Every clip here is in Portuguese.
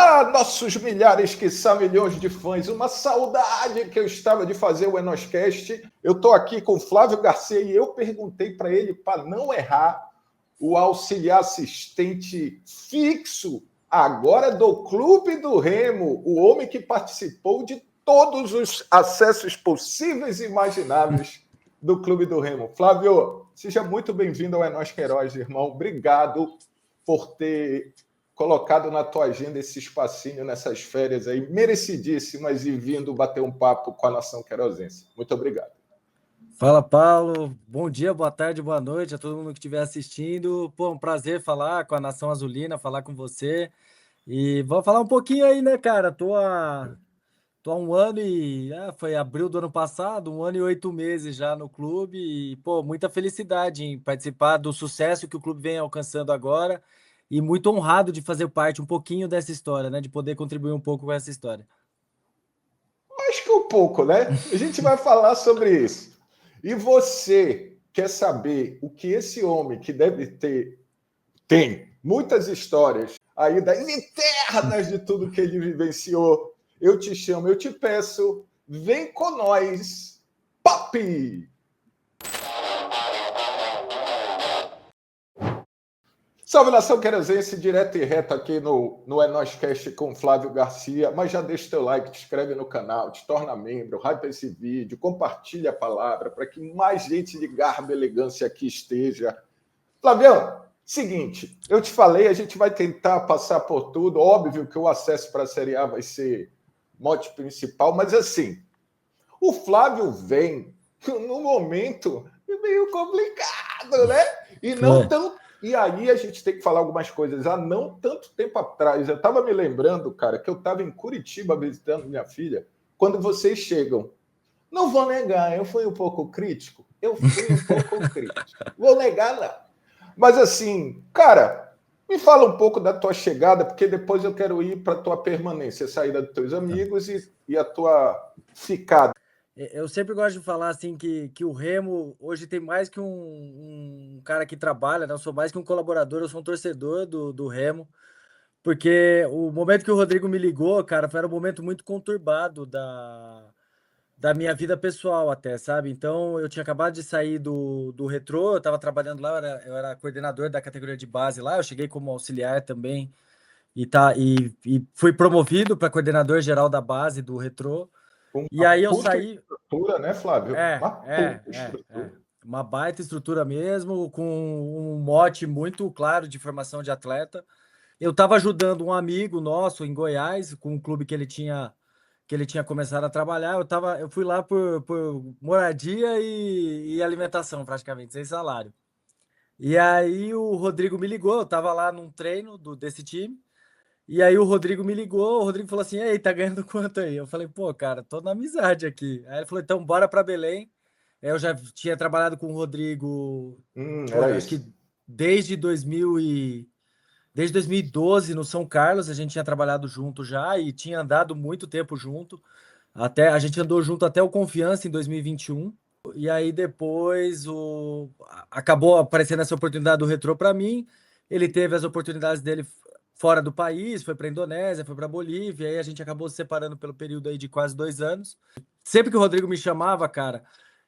Ah, nossos milhares, quiçá milhões de fãs, uma saudade que eu estava de fazer o Enoscast. Eu estou aqui com o Flávio Garcia e eu perguntei para ele, para não errar, o auxiliar assistente fixo, agora do Clube do Remo, o homem que participou de todos os acessos possíveis e imagináveis do Clube do Remo. Flávio, seja muito bem-vindo ao Enos Queiroz, irmão. Obrigado por ter colocado na tua agenda esse espacinho nessas férias aí, merecidíssimas, e vindo bater um papo com a nação queirozense. Muito obrigado. Fala, Paulo. Bom dia, boa tarde, boa noite a todo mundo que estiver assistindo. Pô, um prazer falar com a Nação Azulina, falar com você. E vamos falar um pouquinho aí, né, cara? Tô há 1 ano e... foi abril do ano passado, 1 ano e 8 meses já no clube. E, pô, muita felicidade em participar do sucesso que o clube vem alcançando agora. E muito honrado de fazer parte um pouquinho dessa história, né? De poder contribuir um pouco com essa história. Mais que um pouco, né? A gente vai falar sobre isso. E você quer saber o que esse homem, que deve ter, tem muitas histórias ainda internas de tudo que ele vivenciou, eu te chamo, eu te peço, vem com nós, papi! Salve, nação queirozense, direto e reto aqui no Enoscast com Flávio Garcia. Mas já deixa teu like, te inscreve no canal, te torna membro, hypa esse vídeo, compartilha a palavra para que mais gente de garbo e elegância aqui esteja. Flavião, seguinte, eu te falei, a gente vai tentar passar por tudo. Óbvio que o acesso para a Série A vai ser mote principal, mas assim, o Flávio vem num momento meio complicado, né? E não tão. E aí a gente tem que falar algumas coisas. Há não tanto tempo atrás, eu estava me lembrando, cara, que eu estava em Curitiba visitando minha filha, quando vocês chegam. Não vou negar, eu fui um pouco crítico. Vou negar, não. Mas assim, cara, me fala um pouco da tua chegada, porque depois eu quero ir para a tua permanência, a saída dos teus amigos e a tua ficada. Eu sempre gosto de falar assim que o Remo hoje tem mais que um cara que trabalha, né? Eu sou mais que um colaborador, eu sou um torcedor do Remo, porque o momento que o Rodrigo me ligou, cara, foi um momento muito conturbado da minha vida pessoal até, sabe? Então, eu tinha acabado de sair do Retrô, eu estava trabalhando lá, eu era coordenador da categoria de base lá, eu cheguei como auxiliar também e fui promovido para coordenador geral da base do Retrô. E aí eu saí... estrutura, né, Flávio? Uma puta estrutura. Uma baita estrutura mesmo, com um mote muito claro de formação de atleta. Eu estava ajudando um amigo nosso em Goiás, com um clube que ele tinha começado a trabalhar. Eu fui lá por moradia e alimentação, praticamente, sem salário. E aí o Rodrigo me ligou, eu estava lá num treino desse time. E aí o Rodrigo me ligou, o Rodrigo falou assim: "Ei, tá ganhando quanto aí?" Eu falei: "Pô, cara, tô na amizade aqui." Aí ele falou: "Então bora para Belém." Eu já tinha trabalhado com o Rodrigo, Era acho isso. que desde 2012 no São Carlos, a gente tinha trabalhado junto já e tinha andado muito tempo junto. A gente andou junto até o Confiança em 2021. E aí depois acabou aparecendo essa oportunidade do Retrô para mim. Ele teve as oportunidades dele fora do país, foi para a Indonésia, foi para a Bolívia, e aí a gente acabou se separando pelo período aí de quase 2 anos. Sempre que o Rodrigo me chamava, cara,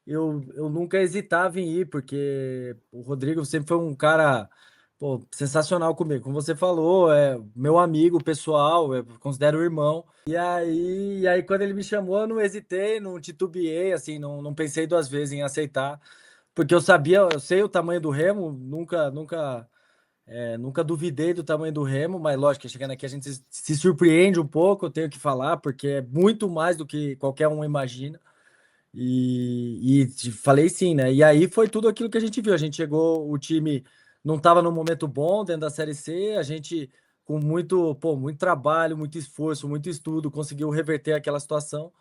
eu nunca hesitava em ir, porque o Rodrigo sempre foi um cara, pô, sensacional comigo. Como você falou, é meu amigo pessoal, eu considero irmão. E aí quando ele me chamou, eu não hesitei, não titubeei, assim, não pensei 2 vezes em aceitar, porque eu sei o tamanho do Remo, nunca duvidei do tamanho do Remo, mas lógico, chegando aqui a gente se surpreende um pouco, eu tenho que falar, porque é muito mais do que qualquer um imagina. E falei sim, né? E aí foi tudo aquilo que a gente viu. A gente chegou, o time não estava num momento bom dentro da Série C, a gente, com muito trabalho, muito esforço, muito estudo, conseguiu reverter aquela situação.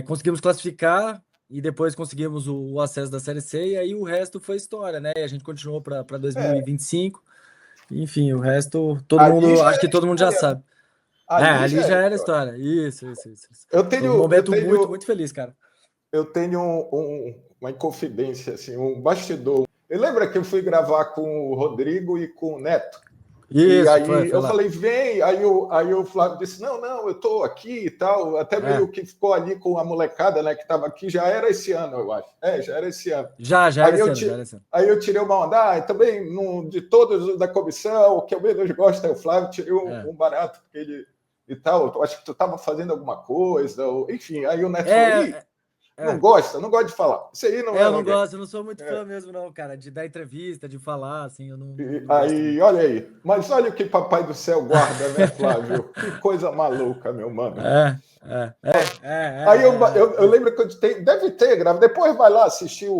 Conseguimos classificar e depois conseguimos o acesso da Série C, e aí o resto foi história, né? E a gente continuou para 2025. Enfim, o resto, acho que todo mundo já sabe. Ali já era história. Isso. Eu Foi um momento muito, muito feliz, cara. Eu tenho uma inconfidência, assim, um bastidor. Eu lembro que eu fui gravar com o Rodrigo e com o Neto, E Isso, aí foi eu lá. falei, vem. Aí o Flávio disse, não, não, eu estou aqui e tal. Até É, meio que ficou ali com a molecada, né, que estava aqui. Já era esse ano, eu acho. Já era esse ano. já era Aí esse eu, ano, já era ti, esse ano. aí eu tirei uma onda. Também, de todos da comissão, o que eu menos gosto é o Flávio. Tirei É. um barato, porque ele e tal. Eu acho que tu estava fazendo alguma coisa. Enfim, aí o Neto falou, ih, É, não é. gosta, não gosta de falar. Isso aí não É, é eu não alguém. gosto, eu não sou muito fã mesmo, não, cara, de dar entrevista, de falar, assim, eu não gosto Aí, muito. olha aí. Mas olha o que Papai do Céu guarda, né, Flávio? Que coisa maluca, meu mano. Aí eu lembro que deve ter gravado. Depois vai lá assistir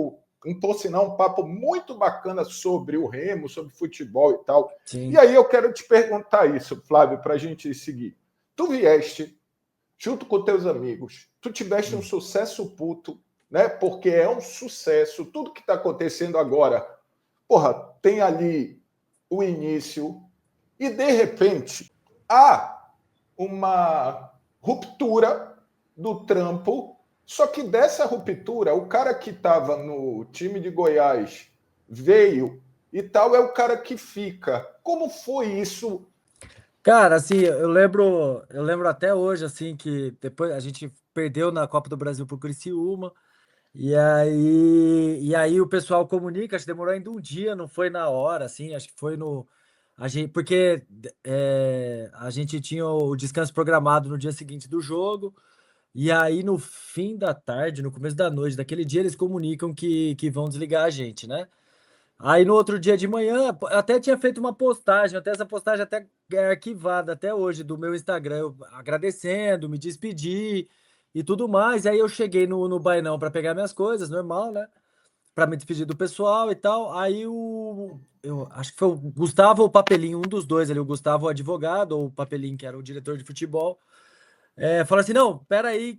por sinal, um papo muito bacana sobre o Remo, sobre futebol e tal. E Sim. aí eu quero te perguntar isso, Flávio, para a gente seguir. Tu vieste junto com teus amigos, tu tiveste um Hum. sucesso puto, né? Porque é um sucesso. Tudo que está acontecendo agora, porra, tem ali o início e de repente há uma ruptura do trampo, só que dessa ruptura, o cara que estava no time de Goiás veio e tal é o cara que fica. Como foi isso? Cara, assim, eu lembro até hoje, assim, que depois a gente perdeu na Copa do Brasil pro Criciúma, e aí o pessoal comunica, acho que demorou ainda um dia, não foi na hora, assim, acho que foi no, porque a gente tinha o descanso programado no dia seguinte do jogo, e aí no fim da tarde, no começo da noite, daquele dia eles comunicam que vão desligar a gente, né? Aí no outro dia de manhã, eu até tinha feito uma postagem, até essa postagem até é arquivada até hoje do meu Instagram, eu agradecendo, me despedi e tudo mais. Aí eu cheguei no Bainão para pegar minhas coisas, normal, né? Para me despedir do pessoal e tal. Aí eu acho que foi o Gustavo ou o Papelinho, um dos dois ali, o Gustavo, o advogado, ou o Papelinho, que era o diretor de futebol, fala assim: não, pera aí,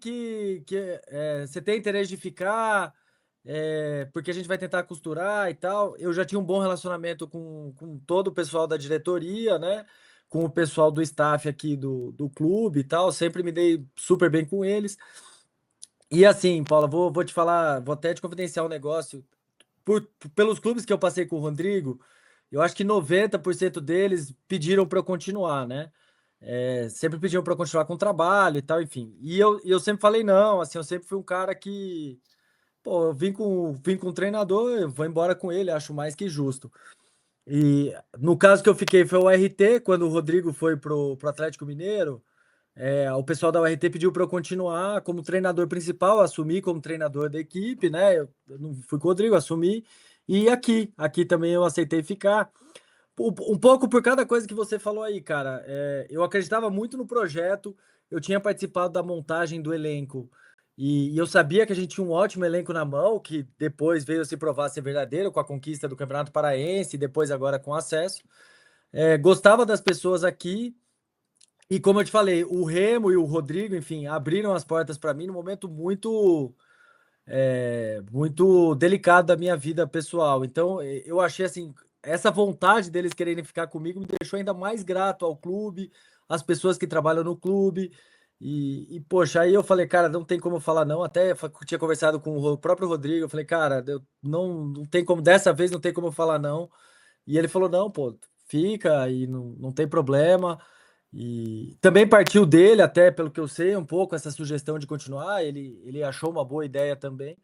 você tem interesse de ficar, porque a gente vai tentar costurar e tal. Eu já tinha um bom relacionamento com todo o pessoal da diretoria, né? Com o pessoal do staff aqui do clube e tal. Sempre me dei super bem com eles. E assim, Paula, vou te falar, vou até te confidenciar um negócio. Pelos clubes que eu passei com o Rodrigo, eu acho que 90% deles pediram para eu continuar, né? Sempre pediam para eu continuar com o trabalho e tal, enfim. E eu sempre falei não, assim, eu sempre fui um cara que, pô, eu vim com o treinador, eu vou embora com ele, acho mais que justo. E no caso que eu fiquei foi o RT, quando o Rodrigo foi pro Atlético Mineiro, o pessoal da URT pediu para eu continuar como treinador principal, assumir como treinador da equipe, né? Eu não fui com o Rodrigo, assumi. E aqui também eu aceitei ficar. Um pouco por cada coisa que você falou aí, cara. Eu acreditava muito no projeto, eu tinha participado da montagem do elenco e eu sabia que a gente tinha um ótimo elenco na mão, que depois veio se provar ser verdadeiro com a conquista do Campeonato Paraense e depois agora com acesso. Gostava das pessoas aqui. E como eu te falei, o Remo e o Rodrigo, enfim, abriram as portas para mim num momento muito delicado da minha vida pessoal. Então, eu achei assim, essa vontade deles quererem ficar comigo me deixou ainda mais grato ao clube, às pessoas que trabalham no clube. Poxa, aí eu falei, cara, não tem como eu falar não. Até tinha conversado com o próprio Rodrigo, eu falei, cara, não tem como, dessa vez não tem como eu falar não. E ele falou, não, pô, fica e não tem problema. E também partiu dele, até pelo que eu sei, um pouco essa sugestão de continuar. Ele achou uma boa ideia também.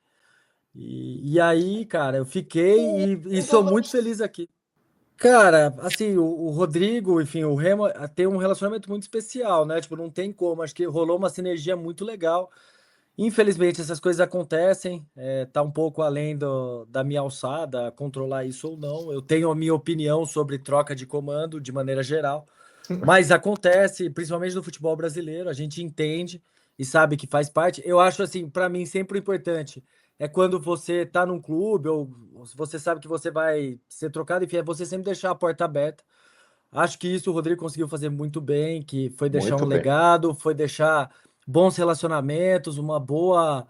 E aí, cara, eu fiquei e Ainda sou não. muito feliz aqui. Cara, assim, o Rodrigo, enfim, o Remo tem um relacionamento muito especial, né? Tipo, não tem como. Acho que rolou uma sinergia muito legal. Infelizmente, essas coisas acontecem. Tá um pouco além da minha alçada controlar isso ou não. Eu tenho a minha opinião sobre troca de comando de maneira geral. Mas acontece, principalmente no futebol brasileiro, a gente entende e sabe que faz parte. Eu acho assim, para mim sempre o importante é quando você tá num clube ou se você sabe que você vai ser trocado, enfim, é você sempre deixar a porta aberta. Acho que isso o Rodrigo conseguiu fazer muito bem, que foi deixar um Muito bem. legado, foi deixar bons relacionamentos, uma boa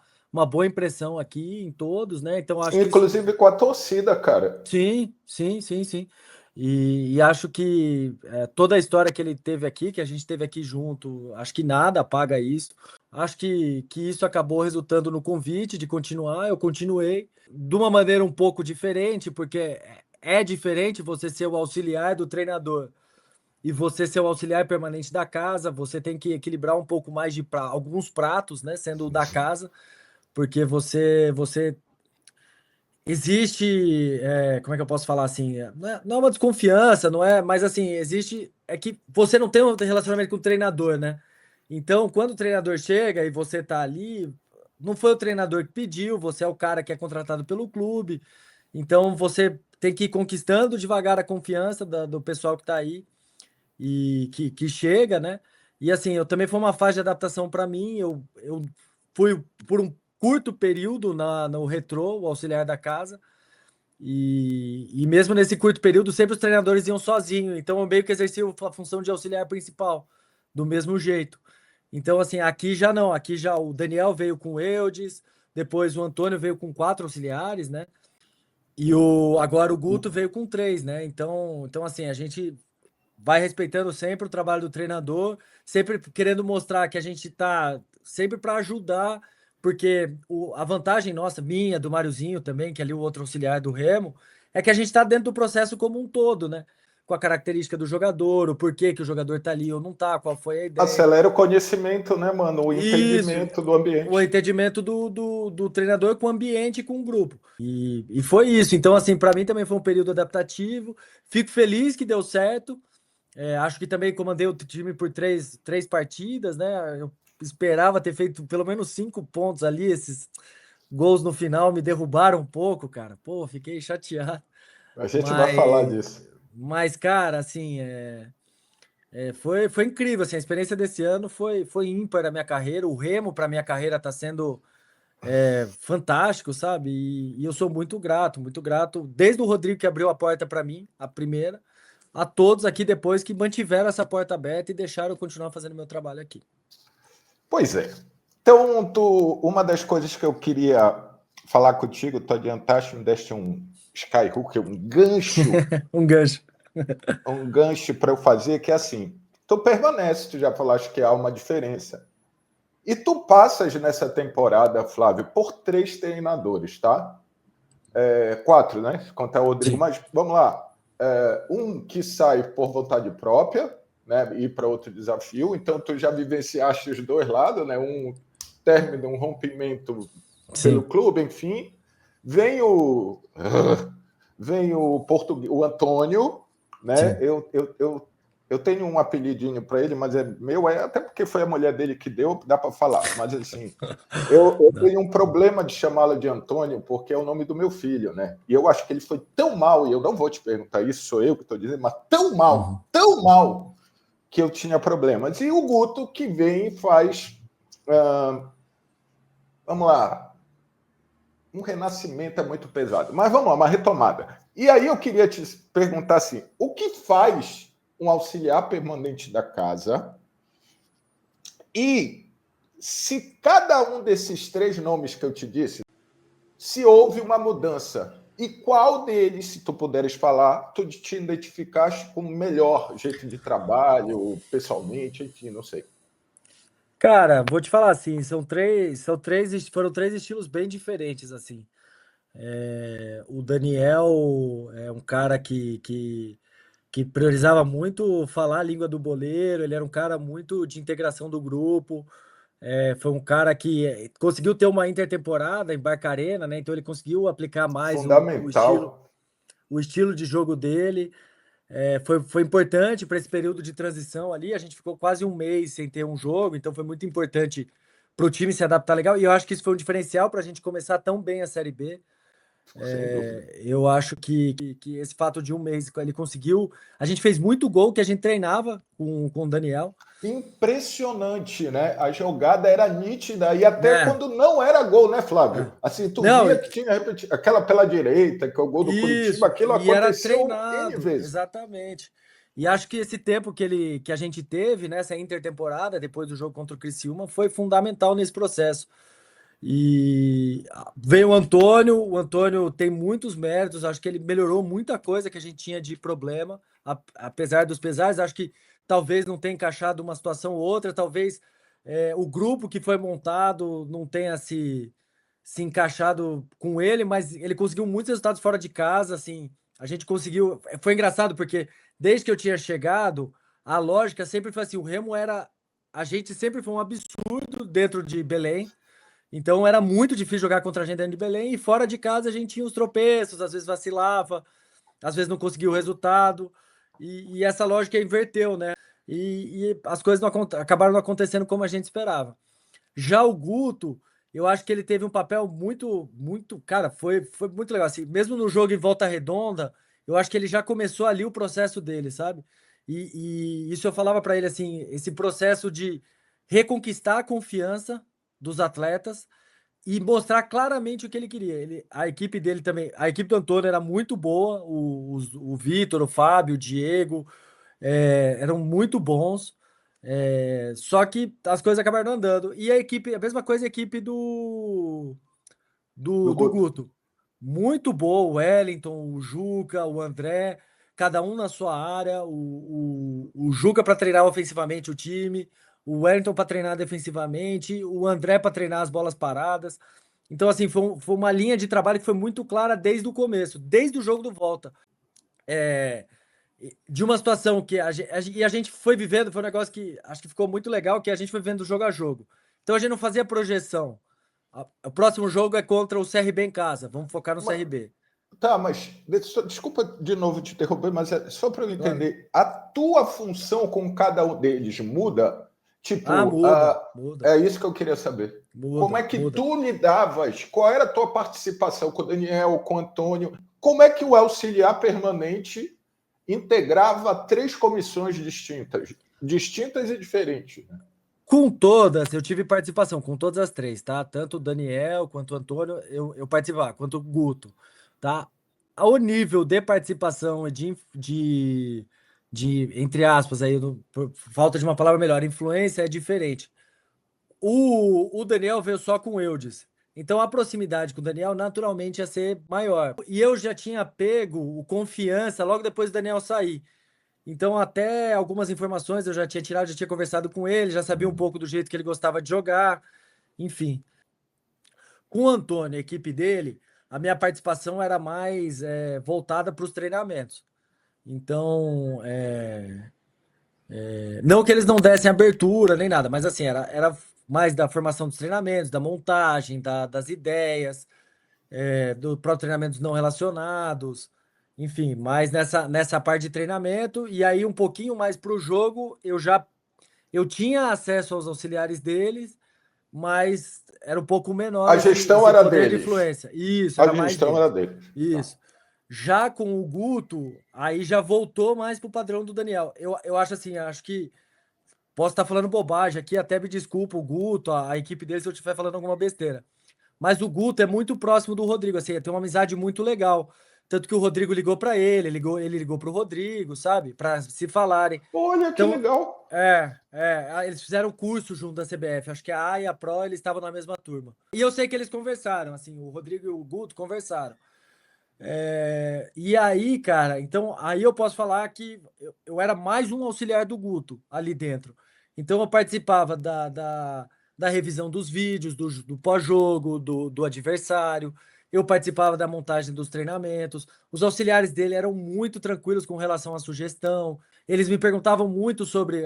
impressão aqui em todos, né? Então acho que isso. Inclusive com a torcida, cara. Sim, sim, sim, sim. E acho que toda a história que ele teve aqui, que a gente teve aqui junto, acho que nada apaga isso. Acho que isso acabou resultando no convite de continuar. Eu continuei de uma maneira um pouco diferente, porque é diferente você ser o auxiliar do treinador e você ser o auxiliar permanente da casa, você tem que equilibrar um pouco mais de alguns pratos, né, sendo o da casa, porque você existe, como é que eu posso falar assim? Não é uma desconfiança, não é, mas assim, existe, é que você não tem um relacionamento com o treinador, né? Então, quando o treinador chega e você tá ali, não foi o treinador que pediu, você é o cara que é contratado pelo clube, então você tem que ir conquistando devagar a confiança do pessoal que tá aí e que chega, né? E assim, eu também foi uma fase de adaptação para mim. Eu fui por um curto período no Retrô, o auxiliar da casa, e mesmo nesse curto período, sempre os treinadores iam sozinhos, então eu meio que exerci a função de auxiliar principal, do mesmo jeito. Então, assim, aqui já não, aqui já o Daniel veio com o Eudes, depois o Antônio veio com 4 auxiliares, né? E agora o Guto veio com 3, né? Então assim, a gente vai respeitando sempre o trabalho do treinador, sempre querendo mostrar que a gente está sempre para ajudar, porque a vantagem nossa, minha, do Mariozinho também, que é ali o outro auxiliar do Remo, é que a gente está dentro do processo como um todo, né? Com a característica do jogador, o porquê que o jogador está ali ou não está, qual foi a ideia. Acelera o conhecimento, né, mano? O Isso, entendimento do o ambiente. entendimento do treinador com o ambiente e com o grupo. E foi isso. Então, assim, para mim também foi um período adaptativo. Fico feliz que deu certo. Acho que também comandei o time por três partidas, né? Eu esperava ter feito pelo menos 5 pontos ali. Esses gols no final me derrubaram um pouco, cara. Pô, fiquei chateado. A gente vai falar Mas, disso. mas cara, assim, foi incrível. Assim, a experiência desse ano foi ímpar na minha carreira. O Remo, para minha carreira, está sendo fantástico, sabe? E eu sou muito grato, desde o Rodrigo que abriu a porta para mim, a primeira, a todos aqui depois que mantiveram essa porta aberta e deixaram eu continuar fazendo meu trabalho aqui. Pois é. Então, uma das coisas que eu queria falar contigo, tu adiantaste, me deste um skyhook, Um gancho. um gancho para eu fazer, que é assim, tu permanece, tu já falaste que há uma diferença. E tu passas nessa temporada, Flávio, por 3 treinadores, tá? 4, né? Contar o Rodrigo, Sim. mas vamos lá. Um que sai por vontade própria, né? Ir para outro desafio. Então, tu já vivenciaste os dois lados, né? Um término, um rompimento pelo Sim. clube, enfim. Vem o o Antônio, né? Sim. Eu tenho um apelidinho para ele, mas é meu, até porque foi a mulher dele que deu, dá para falar. Mas assim, eu tenho um problema de chamá-lo de Antônio, porque é o nome do meu filho, né? E eu acho que ele foi tão mal, e eu não vou te perguntar isso, sou eu que estou dizendo, mas Uhum. tão mal, que eu tinha problemas. E o Guto, que vem e faz, vamos lá, um renascimento é muito pesado, mas vamos lá, uma retomada. E aí eu queria te perguntar assim, o que faz um auxiliar permanente da casa e se cada um desses 3 nomes que eu te disse, se houve uma mudança. E qual deles, se tu puderes falar, tu te identificaste como melhor jeito de trabalho, pessoalmente, enfim, não sei. Cara, vou te falar assim, foram 3 estilos bem diferentes, assim. O Daniel é um cara que priorizava muito falar a língua do boleiro, ele era um cara muito de integração do grupo, foi um cara que conseguiu ter uma intertemporada em Barcarena, né? Então ele conseguiu aplicar mais Fundamental. o estilo de jogo dele. Foi importante para esse período de transição ali. A gente ficou quase um mês sem ter um jogo, então foi muito importante para o time se adaptar legal. E eu acho que isso foi um diferencial para a gente começar tão bem a Série B. Sem dúvida. Eu acho que esse fato de um mês ele conseguiu. A gente fez muito gol que a gente treinava com o Daniel. Impressionante, né? A jogada era nítida e até É, quando não era gol, né, é. Flávio? Assim, tu Não, via que tinha aquela pela direita, que é o gol do Curitiba, isso. aquilo E era aconteceu N treinado, vezes. exatamente. E acho que esse tempo que a gente teve nessa intertemporada, depois do jogo contra o Criciúma, foi fundamental nesse processo. E veio o Antônio tem muitos méritos, acho que ele melhorou muita coisa que a gente tinha de problema, apesar dos pesares, acho que talvez não tenha encaixado uma situação ou outra, talvez o grupo que foi montado não tenha se encaixado com ele, mas ele conseguiu muitos resultados fora de casa, assim, a gente conseguiu, foi engraçado porque desde que eu tinha chegado, a lógica sempre foi assim, o Remo era... A gente sempre foi um absurdo dentro de Belém, então era muito difícil jogar contra a gente dentro de Belém, e fora de casa a gente tinha os tropeços, às vezes vacilava, às vezes não conseguia o resultado, e essa lógica inverteu, né? E as coisas acabaram não acontecendo como a gente esperava. Já o Guto, eu acho que ele teve um papel muito, cara, foi muito legal. Assim, mesmo no jogo em Volta Redonda, eu acho que ele já começou ali o processo dele, sabe? E isso eu falava para ele assim, esse processo de reconquistar a confiança dos atletas e mostrar claramente o que ele queria. A equipe dele também, a equipe do Antônio era muito boa, o Vitor, o Fábio, o Diego, eram muito bons. Só que as coisas acabaram não andando. E a equipe, a mesma coisa a equipe do, do do, do Guto. Guto. Muito boa, o Wellington, o Juca, o André, cada um na sua área. O Juca para treinar ofensivamente o time, o Wellington para treinar defensivamente, o André para treinar as bolas paradas. Então, assim, foi uma linha de trabalho que foi muito clara desde o começo, desde o jogo do Volta. É, de uma situação que e a gente foi vivendo, foi um negócio que acho que ficou muito legal, que a gente foi vendo jogo a jogo. Então a gente não fazia projeção. O próximo jogo é contra o CRB em casa, vamos focar no Mas, CRB. tá, mas desculpa de novo te interromper, mas é só para eu Claro. entender. A tua função com cada um deles muda? Ah, Tipo, muda, muda, é isso que eu queria saber. Como é muda, que muda. tu lidavas? Qual era a tua participação com o Daniel, com o Antônio? Como é que o auxiliar permanente integrava três comissões distintas e diferentes? Né? Com todas, eu tive participação, com todas as três, tá? Tanto o Daniel quanto o Antônio, eu participava, quanto o Guto, tá? O nível de participação e entre aspas, aí, por falta de uma palavra melhor, influência é diferente. O Daniel veio só com o Eudes. Então a proximidade com o Daniel naturalmente ia ser maior. E eu já tinha pego o confiança logo depois do Daniel sair. Então, até algumas informações eu já tinha tirado, já tinha conversado com ele, já sabia um pouco do jeito que ele gostava de jogar, enfim. Com o Antônio, a equipe dele, a minha participação era mais voltada para os treinamentos. Então, não que eles não dessem abertura nem nada, mas assim, era mais da formação dos treinamentos, da montagem, das ideias, do próprio treinamentos não relacionados, enfim, mais nessa parte de treinamento, e aí um pouquinho mais para o jogo, eu tinha acesso aos auxiliares deles, mas era um pouco menor A gestão esse era poder de deles. influência. Isso, A era mais gestão era deles. deles. Tá. Isso. Já com o Guto, aí já voltou mais pro padrão do Daniel. Eu acho assim, acho que posso estar falando bobagem aqui, até me desculpa o Guto, a equipe dele, se eu estiver falando alguma besteira. Mas o Guto é muito próximo do Rodrigo, assim, tem uma amizade muito legal. Tanto que o Rodrigo ligou para ele ligou para o Rodrigo, sabe? Para se falarem. Olha que Então, legal. eles fizeram curso junto da CBF. Acho que a A e a Pro, eles estavam na mesma turma. E eu sei que eles conversaram, assim, o Rodrigo e o Guto conversaram. E aí, cara, então aí eu posso falar que eu era mais um auxiliar do Guto ali dentro. Então eu participava da revisão dos vídeos, do pós-jogo, do adversário. Eu participava da montagem dos treinamentos. Os auxiliares dele eram muito tranquilos com relação à sugestão. Eles me perguntavam muito sobre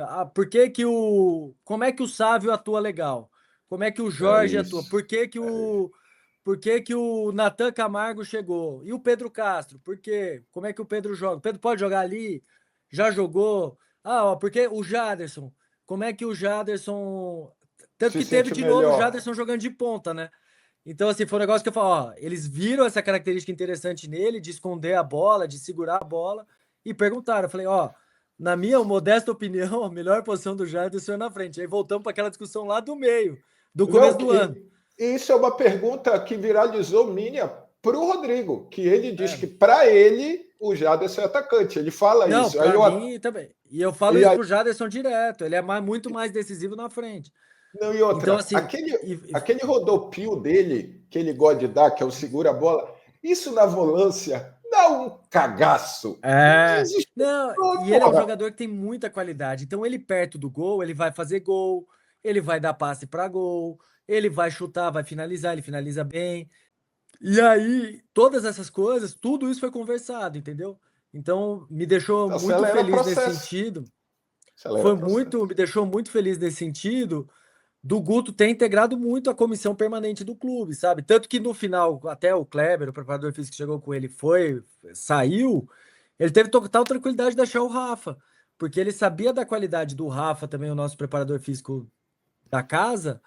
como é que o Sávio atua legal? Como é que o É Jorge atua? isso. Por que que o Natan Camargo chegou? E o Pedro Castro? Por quê? Como é que o Pedro joga? O Pedro pode jogar ali? Já jogou? Ah, ó, porque o Jaderson? Como é que o Jaderson... Tanto Se que teve sente de novo o melhor. Jaderson jogando de ponta, né? Então, assim, foi um negócio que eu falo, ó, eles viram essa característica interessante nele, de esconder a bola, de segurar a bola, e perguntaram. Eu falei, ó, na minha modesta opinião, a melhor posição do Jaderson é na frente. Aí voltamos para aquela discussão lá do meio, do começo Não, do ano. isso é uma pergunta que viralizou minha para o Rodrigo, que ele diz É, que para ele o Jaderson é atacante. Ele fala não, isso. Aí para eu, mim também. E eu falo e isso aí, pro Jaderson direto. Ele é muito mais decisivo na frente. não, e Então, outra, assim, aquele rodopio dele, que ele gosta de dar, que é o segura a bola, isso na volância dá um cagaço. não, Desesperou, e ele é um porra. jogador que tem muita qualidade. Então, ele perto do gol, ele vai fazer gol, ele vai dar passe para gol, ele vai chutar, vai finalizar, ele finaliza bem. E aí, todas essas coisas, tudo isso foi conversado, entendeu? Então, me deixou muito Acelera feliz nesse processo. sentido. Acelera o processo. me deixou muito feliz nesse sentido, do Guto ter integrado muito a comissão permanente do clube, sabe? Tanto que no final, até o Kleber, o preparador físico que chegou com ele, saiu, ele teve total tranquilidade de deixar o Rafa, porque ele sabia da qualidade do Rafa, também o nosso preparador físico da casa,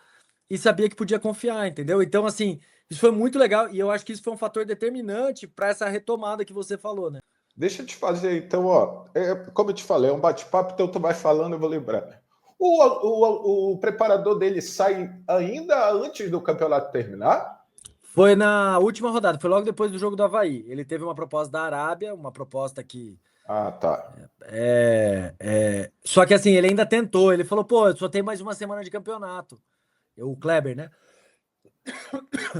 e sabia que podia confiar, entendeu? Então, assim, isso foi muito legal, e eu acho que isso foi um fator determinante para essa retomada que você falou, né? Deixa eu te fazer, então, ó. Como eu te falei, é um bate-papo, então tu vai falando, eu vou lembrar. O preparador dele sai ainda antes do campeonato terminar? Foi na última rodada, foi logo depois do jogo do Avaí. Ele teve uma proposta da Arábia, uma proposta que. Ah, tá. Só que assim, ele ainda tentou. Ele falou, pô, eu só tenho mais uma semana de campeonato. O Kleber, né?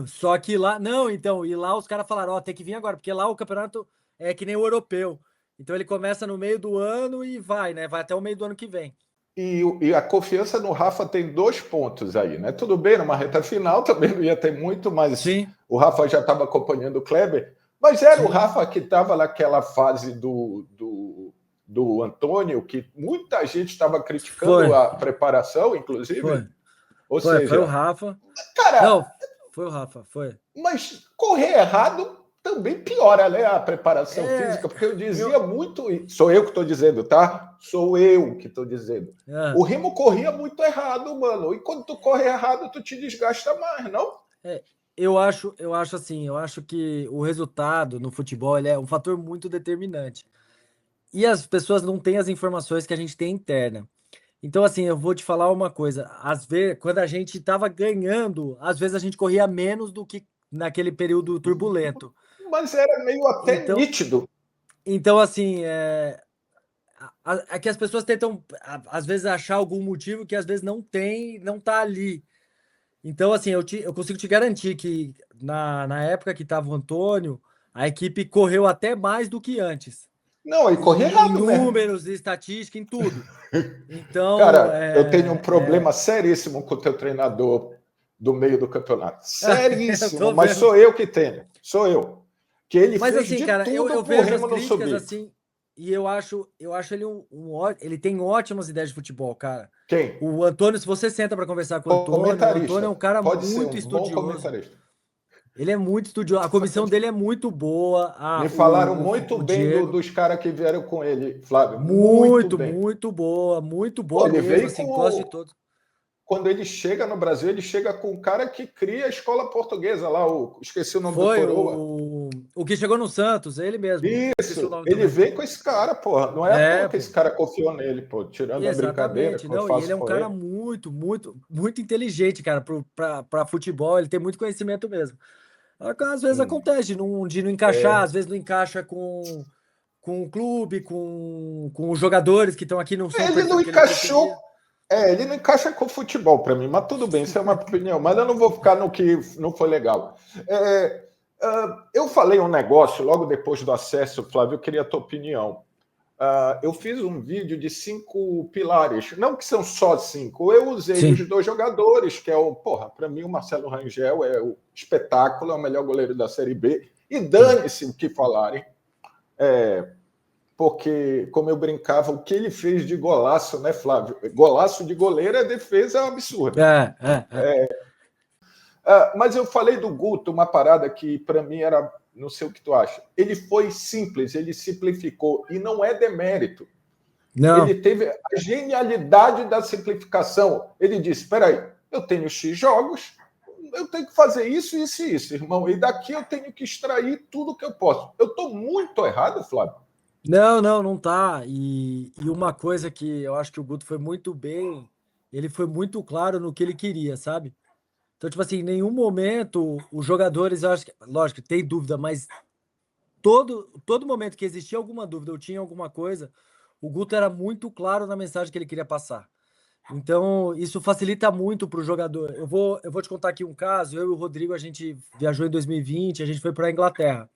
Só que lá. Não, então, e lá os caras falaram, ó, tem que vir agora, porque lá o campeonato é que nem o europeu. Então ele começa no meio do ano e vai, né? Vai até o meio do ano que vem. E a confiança no Rafa tem 2 pontos aí, né? Tudo bem, numa reta final também não ia ter muito, mas Sim. o Rafa já estava acompanhando o Kleber. Mas era Sim. o Rafa que estava naquela fase do Antônio, que muita gente estava criticando a preparação, inclusive. Foi o Rafa. Cara, não, foi o Rafa, foi. Mas correr errado também piora, né, a preparação física, porque eu dizia muito. Sou eu que estou dizendo, tá? Sou eu que estou dizendo. O Remo corria muito errado, mano. E quando tu corre errado, tu te desgasta mais, não? Eu acho assim, eu acho que o resultado no futebol ele é um fator muito determinante. E as pessoas não têm as informações que a gente tem interna. Então, assim, eu vou te falar uma coisa. Às vezes, quando a gente estava ganhando, às vezes a gente corria menos do que naquele período turbulento. Mas era meio até nítido. Então, assim, é que as pessoas tentam, às vezes, achar algum motivo que às vezes não tem, não tá ali. Então, assim, eu consigo te garantir que na época que estava o Antônio, a equipe correu até mais do que antes. Não, e corria errado, em números, em estatística, em tudo. Então, cara, eu tenho um problema seríssimo com o teu treinador do meio do campeonato. Seríssimo, mas sou eu que tenho. Sou eu. Que ele mas fez assim, de cara, tudo eu pro vejo Remo as não críticas subir. assim, e eu acho ele ele tem ótimas ideias de futebol, cara. Quem? O Antônio, se você senta para conversar com o Antônio é um cara Pode muito ser um estudioso. bom comentarista. Ele é muito estudioso. A comissão dele é muito boa. Me falaram muito bem dos caras que vieram com ele, Flávio. Muito bem. Muito boa Pô, ele mesmo. veio Assim, gosto de todos. Quando ele chega no Brasil, ele chega com o cara que cria a escola portuguesa lá, esqueci o nome do Coroa. O que chegou no Santos, ele mesmo. Isso, ele veio com esse cara, porra. Não é à toa que esse cara confiou nele, pô, tirando a brincadeira. Não, e ele é um cara muito, muito, muito inteligente, cara, para futebol, ele tem muito conhecimento mesmo. Às vezes acontece de não encaixar, às vezes não encaixa com o clube, com os jogadores que estão aqui, não são ele não encaixou. Ele não encaixa com o futebol para mim, mas tudo bem, isso é uma opinião. Mas eu não vou ficar no que não foi legal. Eu falei um negócio logo depois do acesso, Flávio, eu queria a tua opinião. Eu fiz um vídeo de 5 pilares, não que são só 5. Eu usei os 2 jogadores, que é para mim o Marcelo Rangel é o espetáculo, é o melhor goleiro da Série B. E dane-se o que falarem. Porque, como eu brincava, o que ele fez de golaço, né, Flávio? Golaço de goleiro é defesa absurda. Mas eu falei do Guto, uma parada que para mim era, não sei o que tu acha. Ele foi simples, ele simplificou, e não é demérito. Não. Ele teve a genialidade da simplificação. Ele disse: espera aí, eu tenho X jogos, eu tenho que fazer isso, isso e isso, irmão. E daqui eu tenho que extrair tudo que eu posso. Eu estou muito errado, Flávio? Não tá. E uma coisa que eu acho que o Guto foi muito bem, ele foi muito claro no que ele queria, sabe? Então, tipo assim, em nenhum momento os jogadores, eu acho que, lógico, tem dúvida, mas todo momento que existia alguma dúvida ou tinha alguma coisa, o Guto era muito claro na mensagem que ele queria passar. Então, isso facilita muito para o jogador. Eu vou te contar aqui um caso. Eu e o Rodrigo, a gente viajou em 2020, a gente foi para a Inglaterra.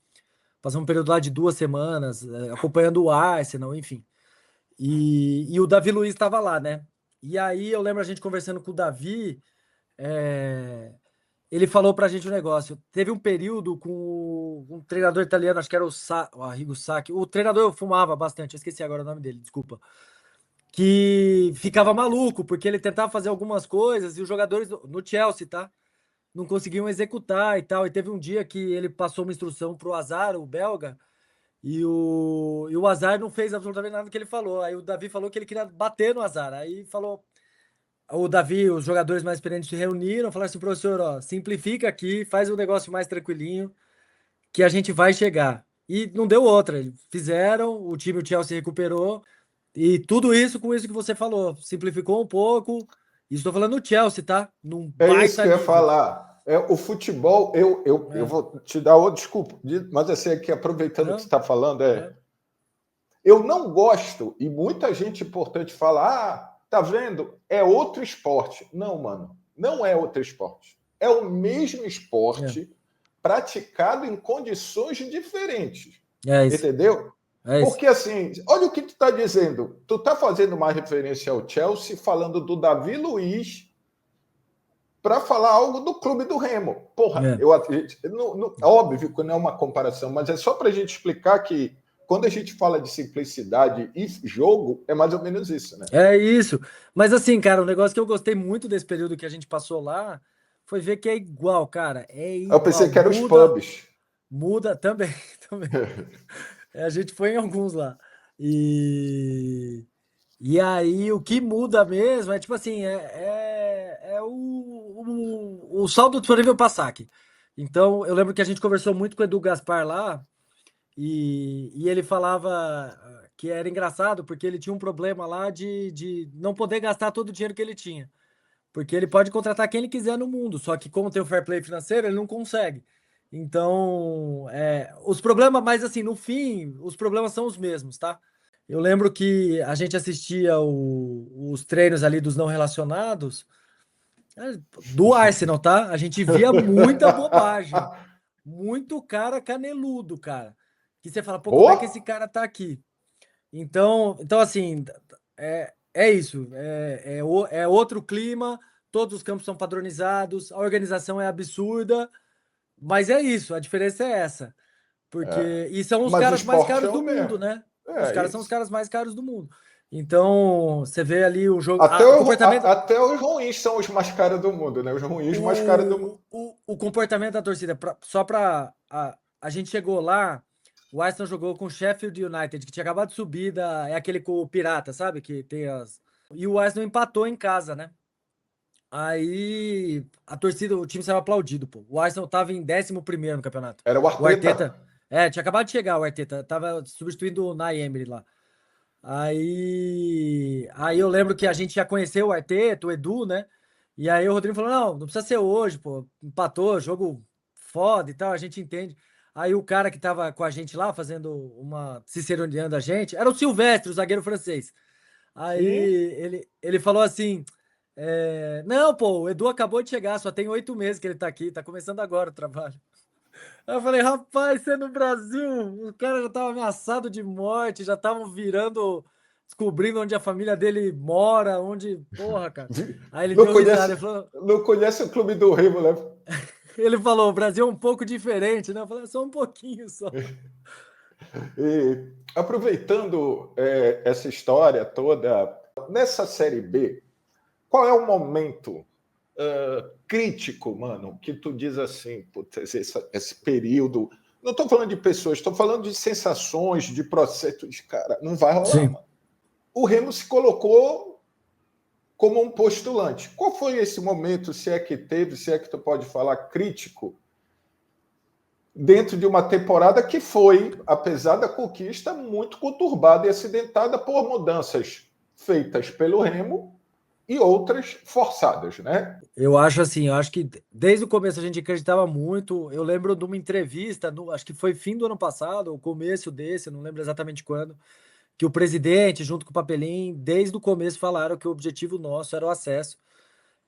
Passamos um período lá de 2 semanas, acompanhando o Arsenal, enfim. E o Davi Luiz estava lá, né? E aí eu lembro a gente conversando com o Davi, ele falou pra gente um negócio. Teve um período com um treinador italiano, acho que era o Arrigo Sacchi. O treinador eu fumava bastante, eu esqueci agora o nome dele, desculpa. que ficava maluco, porque ele tentava fazer algumas coisas e os jogadores no Chelsea, tá? Não conseguiam executar e tal. E teve um dia que ele passou uma instrução pro Azar, o belga, e o Azar não fez absolutamente nada do que ele falou. Aí o Davi falou que ele queria bater no Azar. Aí falou, o Davi, os jogadores mais experientes se reuniram, falaram assim, professor, ó, simplifica aqui, faz um negócio mais tranquilinho, que a gente vai chegar. E não deu outra. Eles fizeram, o time, o Chelsea recuperou, e tudo isso com isso que você falou. Simplificou um pouco. Isso estou falando no Chelsea, tá? Num É isso baita que eu ia nível. falar. O futebol, eu É. vou te dar outra desculpa, mas assim, aqui, aproveitando o que você Não? está falando, É. eu não gosto, e muita gente importante fala, tá vendo? É outro esporte. Não, mano, não é outro esporte. É o mesmo É. esporte praticado em condições diferentes. É isso. Entendeu? É isso. Porque assim, olha o que tu está dizendo. Tu está fazendo uma referência ao Chelsea, falando do Davi Luiz, para falar algo do clube do Remo. Porra, É. óbvio que não é uma comparação, mas é só para a gente explicar que quando a gente fala de simplicidade e jogo, é mais ou menos isso, né? É isso. Mas assim, cara, um negócio que eu gostei muito desse período que a gente passou lá foi ver que é igual, cara. É Eu pensei igual. que eram os Muda, pubs. muda também, também. A gente foi em alguns lá. E aí o que muda mesmo é tipo assim, é o saldo disponível para saque. Então, eu lembro que a gente conversou muito com o Edu Gaspar lá, e ele falava que era engraçado porque ele tinha um problema lá de não poder gastar todo o dinheiro que ele tinha. Porque ele pode contratar quem ele quiser no mundo, só que como tem o fair play financeiro, ele não consegue. Então, os problemas, mas assim, no fim, os problemas são os mesmos, tá? Eu lembro que a gente assistia os treinos ali dos não relacionados, do Arsenal, tá? A gente via muita bobagem. Muito cara caneludo, cara. Que você fala, pô, como é que esse Oh, cara tá aqui? Então assim, é isso. É outro clima, todos os campos são padronizados, a organização é absurda, mas é isso, a diferença é essa. Porque. E são os mas o caras mais esporte é caros o do mundo, mesmo. né? Os É caras são os isso. caras mais caros do mundo. Então, você vê ali o jogo. Até, O comportamento. até os ruins são os mais caros do mundo, né? Os ruins mais caros do mundo. O comportamento da torcida, só para a gente chegou lá, o Arsenal jogou com o Sheffield United, que tinha acabado de subir, é aquele com o Pirata, sabe? Que tem as. E o Arsenal empatou em casa, né? Aí a torcida, o time saiu aplaudido, pô. O Arsenal tava em 11º no campeonato. Era o O Arteta. Arteta. Tinha acabado de chegar o Arteta, tava substituindo o Unai Emery lá. Aí eu lembro que a gente já conheceu o Arteta, o Edu, né? E aí o Rodrigo falou: não, não precisa ser hoje, pô. Empatou, jogo foda e tal, a gente entende. Aí o cara que tava com a gente lá, fazendo uma ciceroneando a gente, era o Silvestre, o zagueiro francês. Aí Sim. ele falou assim: não, pô, o Edu acabou de chegar, só tem 8 meses que ele tá aqui, tá começando agora o trabalho. Aí eu falei, rapaz, você é no Brasil, o cara já tava ameaçado de morte, já estavam virando, descobrindo onde a família dele mora, onde, porra, cara. Aí ele Não deu risada, conhece, ele falou, não conhece o clube do Remo, né? o Brasil é um pouco diferente, né? Eu falei, só um pouquinho só. E aproveitando essa história toda, nessa Série B, qual é o momento crítico, mano, que tu diz assim, putz, esse período. Não estou falando de pessoas, estou falando de sensações, de processos. Cara, não vai rolar, Sim. mano. O Remo se colocou como um postulante. Qual foi esse momento, se é que teve, se é que tu pode falar, crítico, dentro de uma temporada que foi, apesar da conquista, muito conturbada e acidentada por mudanças feitas pelo Remo e outras forçadas, né? Eu acho assim, eu acho que desde o começo a gente acreditava muito. Eu lembro de uma entrevista, acho que foi fim do ano passado, ou começo desse, eu não lembro exatamente quando, que o presidente, junto com o Papelim, desde o começo falaram que o objetivo nosso era o acesso.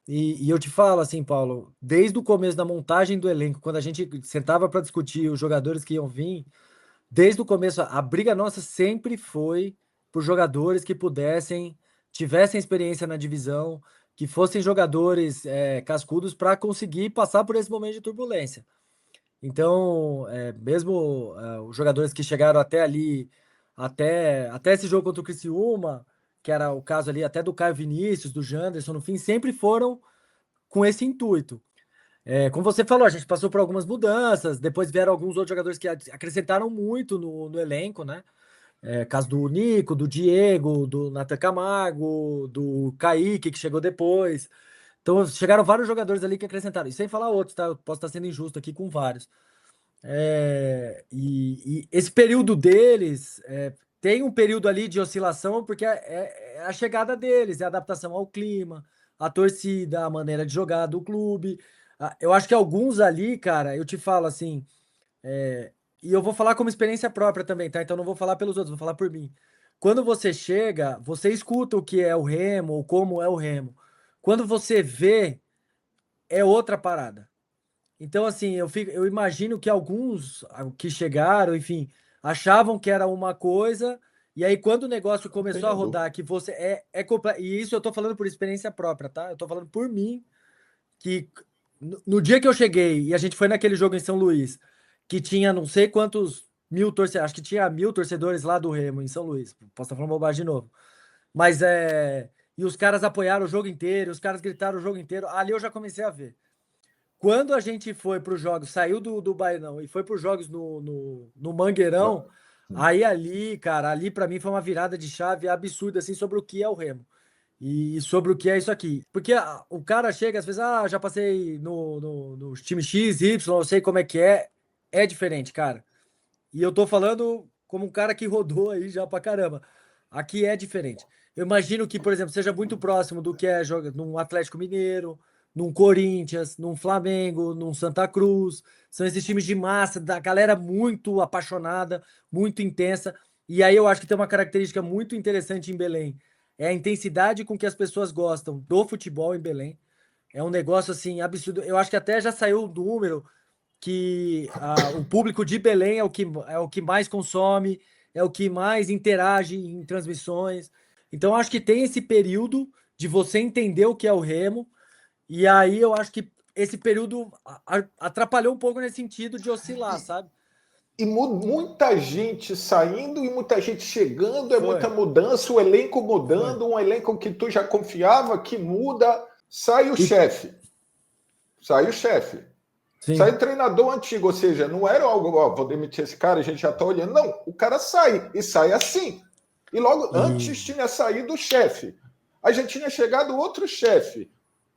E eu te falo assim, Paulo, desde o começo da montagem do elenco, quando a gente sentava para discutir os jogadores que iam vir, desde o começo, a briga nossa sempre foi por jogadores que tivessem experiência na divisão, que fossem jogadores cascudos para conseguir passar por esse momento de turbulência. Então, mesmo os jogadores que chegaram até ali, até esse jogo contra o Criciúma, que era o caso ali até do Caio Vinícius, do Janderson, no fim, sempre foram com esse intuito. Como você falou, a gente passou por algumas mudanças, depois vieram alguns outros jogadores que acrescentaram muito no elenco, né? Caso do Nico, do Diego, do Nathan Camargo, do Kaique, que chegou depois. Então, chegaram vários jogadores ali que acrescentaram. E sem falar outros, tá? Eu posso estar sendo injusto aqui com vários. E esse período deles tem um período ali de oscilação, porque é a chegada deles, é a adaptação ao clima, a torcida, a maneira de jogar do clube. Eu acho que alguns ali, cara, eu te falo assim, e eu vou falar como experiência própria também, tá? Então não vou falar pelos outros, vou falar por mim. Quando você chega, você escuta o que é o remo, ou como é o remo. Quando você vê, é outra parada. Então, assim, eu imagino que alguns que chegaram, enfim, achavam que era uma coisa, e aí quando o negócio Não começou a tenho dúvida. rodar, que você e isso eu tô falando por experiência própria, tá? Eu tô falando por mim, que no dia que eu cheguei e a gente foi naquele jogo em São Luís, que tinha não sei quantos mil torcedores, acho que tinha 1.000 torcedores lá do Remo em São Luís. Posso estar falando bobagem de novo. Mas e os caras apoiaram o jogo inteiro, os caras gritaram o jogo inteiro. Ali eu já comecei a ver. Quando a gente foi para os jogos, saiu do Bainão e foi para os jogos no Mangueirão, aí ali, cara, ali para mim foi uma virada de chave absurda, assim, sobre o que é o Remo. E sobre o que é isso aqui. Porque o cara chega, às vezes, já passei no time X, Y, eu sei como é que é. É diferente, cara. E eu tô falando como um cara que rodou aí já pra caramba. Aqui é diferente. Eu imagino que, por exemplo, seja muito próximo do que é jogar num Atlético Mineiro, num Corinthians, num Flamengo, num Santa Cruz. São esses times de massa, da galera muito apaixonada, muito intensa. E aí eu acho que tem uma característica muito interessante em Belém. É a intensidade com que as pessoas gostam do futebol em Belém. É um negócio assim absurdo. Eu acho que até já saiu o número que o público de Belém é o que mais consome, é o que mais interage em transmissões. Então, acho que tem esse período de você entender o que é o Remo, e aí eu acho que esse período atrapalhou um pouco nesse sentido de oscilar, sabe? E muita gente saindo e muita gente chegando, é Foi, muita mudança, o elenco foi. mudando, um elenco que tu já confiava que muda, sai o E, chefe, sai o chefe, sai sim. o treinador antigo, ou seja, não era algo, ó, vou demitir esse cara, a gente já tá olhando, não, o cara sai, e sai assim. E logo E, antes tinha saído o chefe, aí já tinha chegado outro chefe,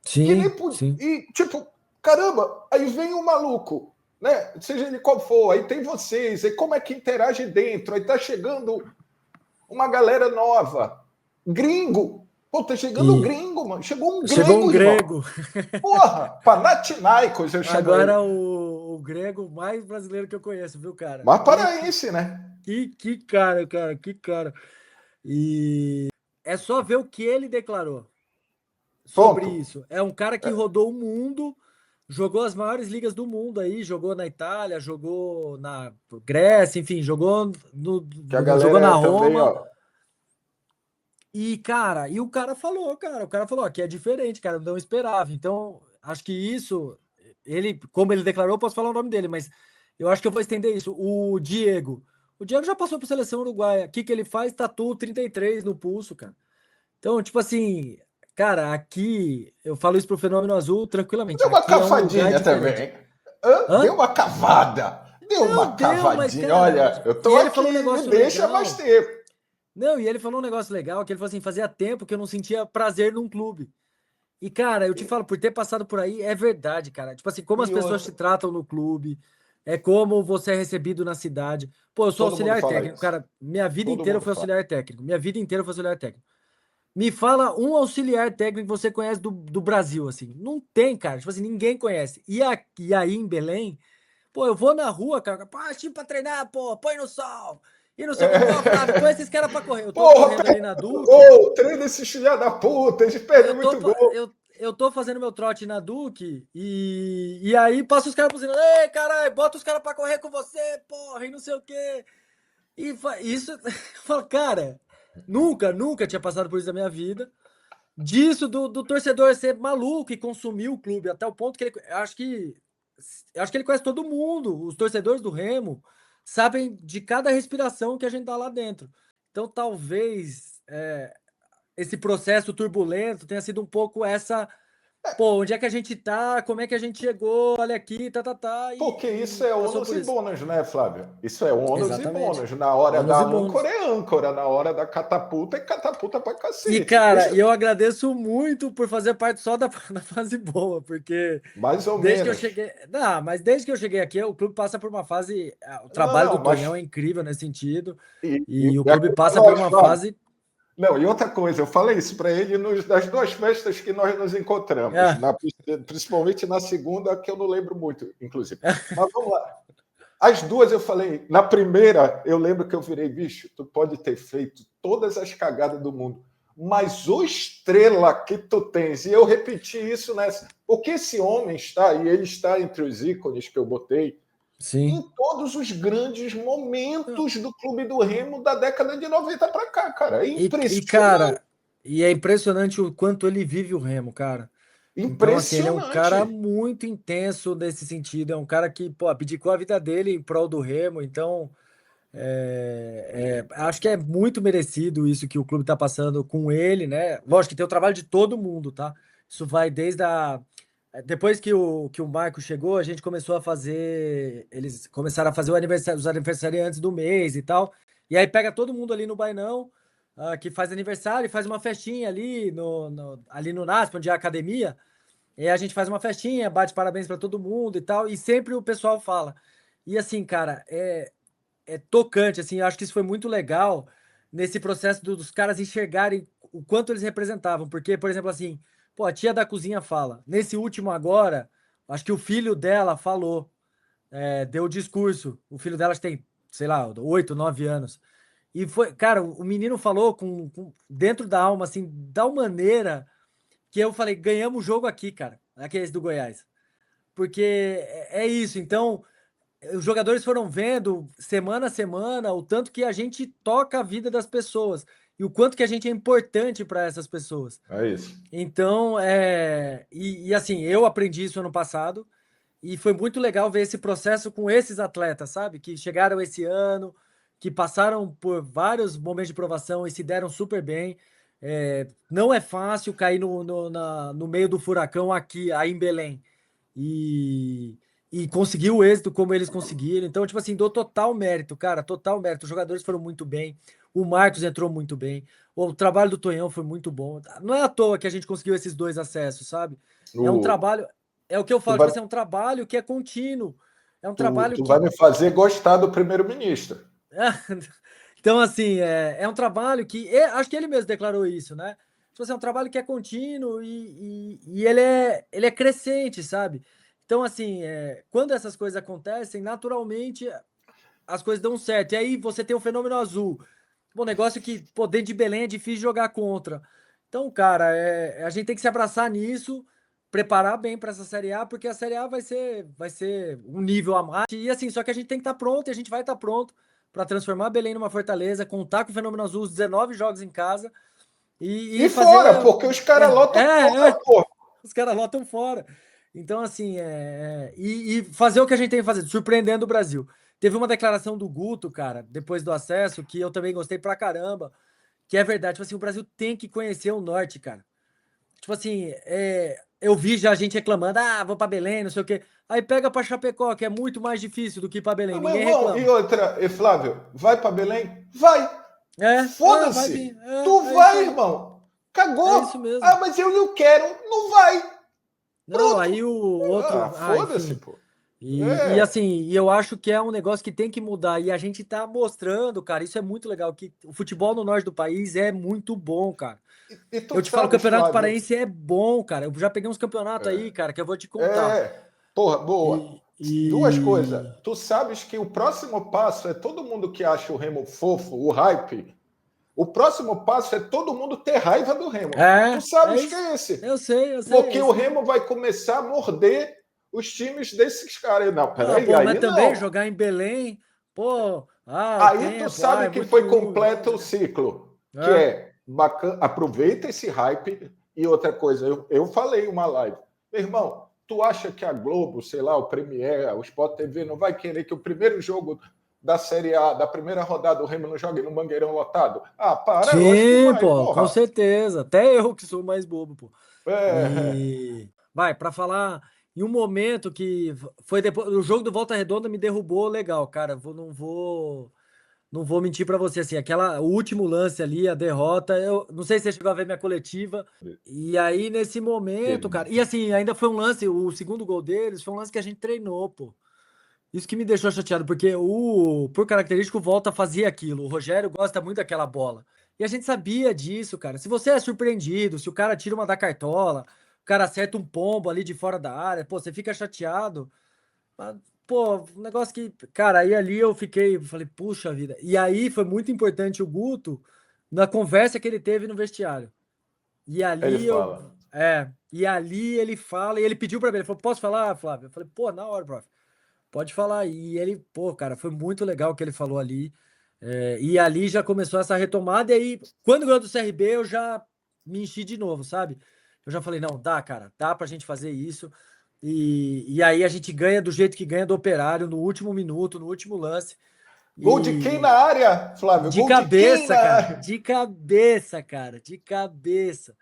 que nem sim, sim. e tipo, caramba, aí vem o maluco, né? Seja ele qual for, aí tem vocês, aí como é que interage dentro, aí tá chegando uma galera nova, gringo, pô, tá chegando um E gringo, mano, chegou um chegou um grego, irmão, grego. porra, Panathinaikos eu chamo ele, Agora o grego mais brasileiro que eu conheço, viu, cara? mas paraense, né? Que cara, que cara. E é só ver o que ele declarou sobre Ponto. isso. É um cara que rodou o mundo, jogou as maiores ligas do mundo aí, jogou na Itália, jogou na Grécia, enfim, Que a jogou galera na é também, Roma. ó, E, cara, o cara falou, ó, que é diferente, cara, não esperava. Então, acho que isso, como ele declarou, eu posso falar o nome dele, mas eu acho que eu vou estender isso. O Diego já passou por seleção uruguaia. O que que ele faz? Tatu 33 no pulso, cara. Então, tipo assim, cara, aqui, eu falo isso pro Fenômeno Azul tranquilamente. deu uma Aqui é um lugar cavadinha diferente. também. Hã? Deu Hã? uma cavada. Deu Não, uma deu, mas, cavadinha. cara, Olha, eu e tô ele falou um aqui, me negócio deixa mais legal. tempo. Não, e ele falou um negócio legal, que ele falou assim, fazia tempo que eu não sentia prazer num clube. E, cara, eu te falo, por ter passado por aí, é verdade, cara. Tipo assim, como as E pessoas te outra, tratam no clube, é como você é recebido na cidade. Pô, eu sou todo mundo auxiliar fala técnico, isso. cara. Minha vida Todo inteira eu mundo fui fala. auxiliar técnico. Minha vida inteira eu fui auxiliar técnico. Me fala um auxiliar técnico que você conhece do Brasil, assim. Não tem, cara. Tipo assim, ninguém conhece. E aí em Belém, pô, eu vou na rua, cara. Pô, time pra treinar, pô, põe no sol. E não sei o que. Pô, Flávio, põe esses caras pra correr. Eu tô Porra, correndo ali perde na muito Duque. gol. Treina esse filha da puta. Eles perdem Eu tô, muito gol. eu tô fazendo meu trote na Duque e aí passa os caras buzinando. Ei, caralho, bota os caras pra correr com você, porra, e não sei o quê. Isso, eu falo, cara, nunca tinha passado por isso na minha vida. Disso do torcedor ser maluco e consumir o clube, até o ponto que eu acho que ele conhece todo mundo. Os torcedores do Remo sabem de cada respiração que a gente dá lá dentro. Então, talvez esse processo turbulento tenha sido um pouco essa. Pô, onde é que a gente tá? Como é que a gente chegou? Olha aqui, Porque isso e é passou ônus por e isso. bônus, né, Flávio? Isso é ônus e Exatamente. bônus. Na hora Ônus da e bônus. âncora é âncora, na hora da catapulta é catapulta pra E, cacete. cara, Deixa eu agradeço muito por fazer parte só da, da fase boa, porque mais ou desde que eu menos. cheguei. Não, mas desde que eu cheguei aqui, o clube passa por uma fase. O Não, trabalho do não, mas Tonhão é incrível nesse sentido. e, E o e clube aqui pra passa por nós, uma Flávio. fase. Não, e outra coisa, eu falei isso para ele das duas festas que nós nos encontramos, Ah, principalmente na segunda, que eu não lembro muito, inclusive. Mas vamos lá. As duas eu falei. Na primeira, eu lembro que eu virei, bicho, tu pode ter feito todas as cagadas do mundo, mas o estrela que tu tens, e eu repeti isso nessa, porque esse homem está, e ele está entre os ícones que eu botei, em sim. todos os grandes momentos do Clube do Remo da década de 90 para cá, cara. É impressionante. Cara, e é impressionante o quanto ele vive o Remo, cara. Então, assim, ele é um cara Impressionante. muito intenso nesse sentido. É um cara que, pô, abdicou a vida dele em prol do Remo. Então, acho que é muito merecido isso que o clube está passando com ele, né? Lógico que tem o trabalho de todo mundo, tá? Isso vai desde a. Depois que o Marco chegou, a gente começou a fazer. Eles começaram a fazer os aniversariantes do mês e tal. E aí pega todo mundo ali no Bainão, que faz aniversário e faz uma festinha ali ali no NASP, onde é a academia. E aí a gente faz uma festinha, bate parabéns para todo mundo e tal. E sempre o pessoal fala. E assim, cara, é tocante, assim, eu acho que isso foi muito legal nesse processo dos caras enxergarem o quanto eles representavam, porque, por exemplo, assim, pô, a tia da cozinha fala, nesse último agora, acho que o filho dela falou, deu o discurso, o filho dela acho que tem, sei lá, 8, 9 anos, e foi, cara, o menino falou dentro da alma, assim, da maneira que eu falei, ganhamos o jogo aqui, cara, aqueles do Goiás, porque é isso, então os jogadores foram vendo semana a semana o tanto que a gente toca a vida das pessoas e o quanto que a gente é importante para essas pessoas. É isso. Então, assim, eu aprendi isso ano passado e foi muito legal ver esse processo com esses atletas, sabe? Que chegaram esse ano, que passaram por vários momentos de provação e se deram super bem. Não é fácil cair no meio do furacão aqui, aí em Belém e, e conseguir o êxito como eles conseguiram. Então, tipo assim, dou total mérito, cara, total mérito. Os jogadores foram muito bem, o Marcos entrou muito bem, o trabalho do Tonhão foi muito bom. Não é à toa que a gente conseguiu esses dois acessos, sabe? É um O, trabalho, é o que eu tu, falo, tipo vai, assim, é um trabalho que é contínuo. É um tu, trabalho tu vai que. me fazer gostar do primeiro-ministro. Então, assim, é um trabalho que. Acho que ele mesmo declarou isso, né? Tipo assim, é um trabalho que é contínuo e ele é crescente, sabe? Então, assim, quando essas coisas acontecem, naturalmente as coisas dão certo. E aí você tem o fenômeno azul. Um negócio que, pô, dentro de Belém é difícil jogar contra. Então, cara, a gente tem que se abraçar nisso, preparar bem para essa Série A, porque a Série A vai ser um nível a mais. E assim, só que a gente tem que estar pronto e a gente vai estar pronto para transformar Belém numa fortaleza, contar com o fenômeno azul, os 19 jogos em casa e E fazer. fora, porque os caras lotam fora, pô. Os caras lotam fora. Então, assim, e fazer o que a gente tem que fazer, surpreendendo o Brasil. Teve uma declaração do Guto, cara, depois do acesso, que eu também gostei pra caramba, que é verdade. Tipo assim, o Brasil tem que conhecer o norte, cara. Tipo assim, eu vi já a gente reclamando, vou pra Belém, não sei o quê. Aí pega pra Chapecó, que é muito mais difícil do que ir pra Belém, Não, meu ninguém irmão, e reclama. outra, e Flávio, vai para Belém? Vai! Vai Foda-se! vir. Tu É isso vai, aí. irmão! É isso Cagou! mesmo. Ah, mas eu não quero! Não vai! Não, aí Pronto! o Ah, outro, foda-se, enfim. pô. E É. assim, eu acho que é um negócio que tem que mudar. E a gente tá mostrando, cara, isso é muito legal, que o futebol no norte do país é muito bom, cara. E tu Eu te falo, o sabes, Campeonato Flávio, Paraense é bom, cara. Eu já peguei uns campeonatos aí, cara, que eu vou te contar. porra, boa. E, Duas coisas. e... Tu sabes que o próximo passo é todo mundo que acha o Remo fofo, o hype. O próximo passo é todo mundo ter raiva do Remo. Tu É sabes que isso. é esse. Eu sei, é Porque o isso mesmo. Remo vai começar a morder os times desses caras. Não, Ah, peraí, pô, mas aí também não. jogar em Belém, pô, o Aí tu tempo, sabe é que muito foi úmido. completo o ciclo, que É. é bacana, aproveita esse hype. E outra coisa, eu falei uma live, meu irmão, tu acha que a Globo, sei lá, o Premiere, o Sport TV não vai querer que o primeiro jogo da Série A, da primeira rodada, o Remo não joga no Mangueirão lotado? Ah, para, lógico que Sim, vai, pô, com porra. certeza. Até eu que sou mais bobo, pô. É. E vai, para falar em um momento que foi depois, o jogo do Volta Redonda me derrubou legal, cara. Não vou mentir para você assim, o último lance ali, a derrota, eu não sei se você chegou a ver minha coletiva. E aí nesse momento, cara, e assim, ainda foi um lance, o segundo gol deles foi um lance que a gente treinou, pô. Isso que me deixou chateado, porque por característica, o Volta fazia aquilo. O Rogério gosta muito daquela bola. E a gente sabia disso, cara. Se você é surpreendido, se o cara tira uma da cartola, o cara acerta um pombo ali de fora da área, pô, você fica chateado. Mas, pô, um negócio que, cara, aí ali eu falei, puxa vida. E aí foi muito importante o Guto na conversa que ele teve no vestiário. E Ele ali fala. e ali ele fala, e ele pediu pra mim, ele falou, posso falar, Flávio? Eu falei, pô, na hora, prof. Pode falar. E ele, pô, cara, foi muito legal o que ele falou ali. E ali já começou essa retomada. E aí, quando ganhou do CRB, eu já me enchi de novo, sabe? Eu já falei, não, dá, cara, dá pra gente fazer isso. E aí a gente ganha do jeito que ganha do Operário, no último minuto, no último lance. Gol de quem na E área, Flávio? de Gol de quem cabeça, na cara, área? de cabeça, cara, de cabeça.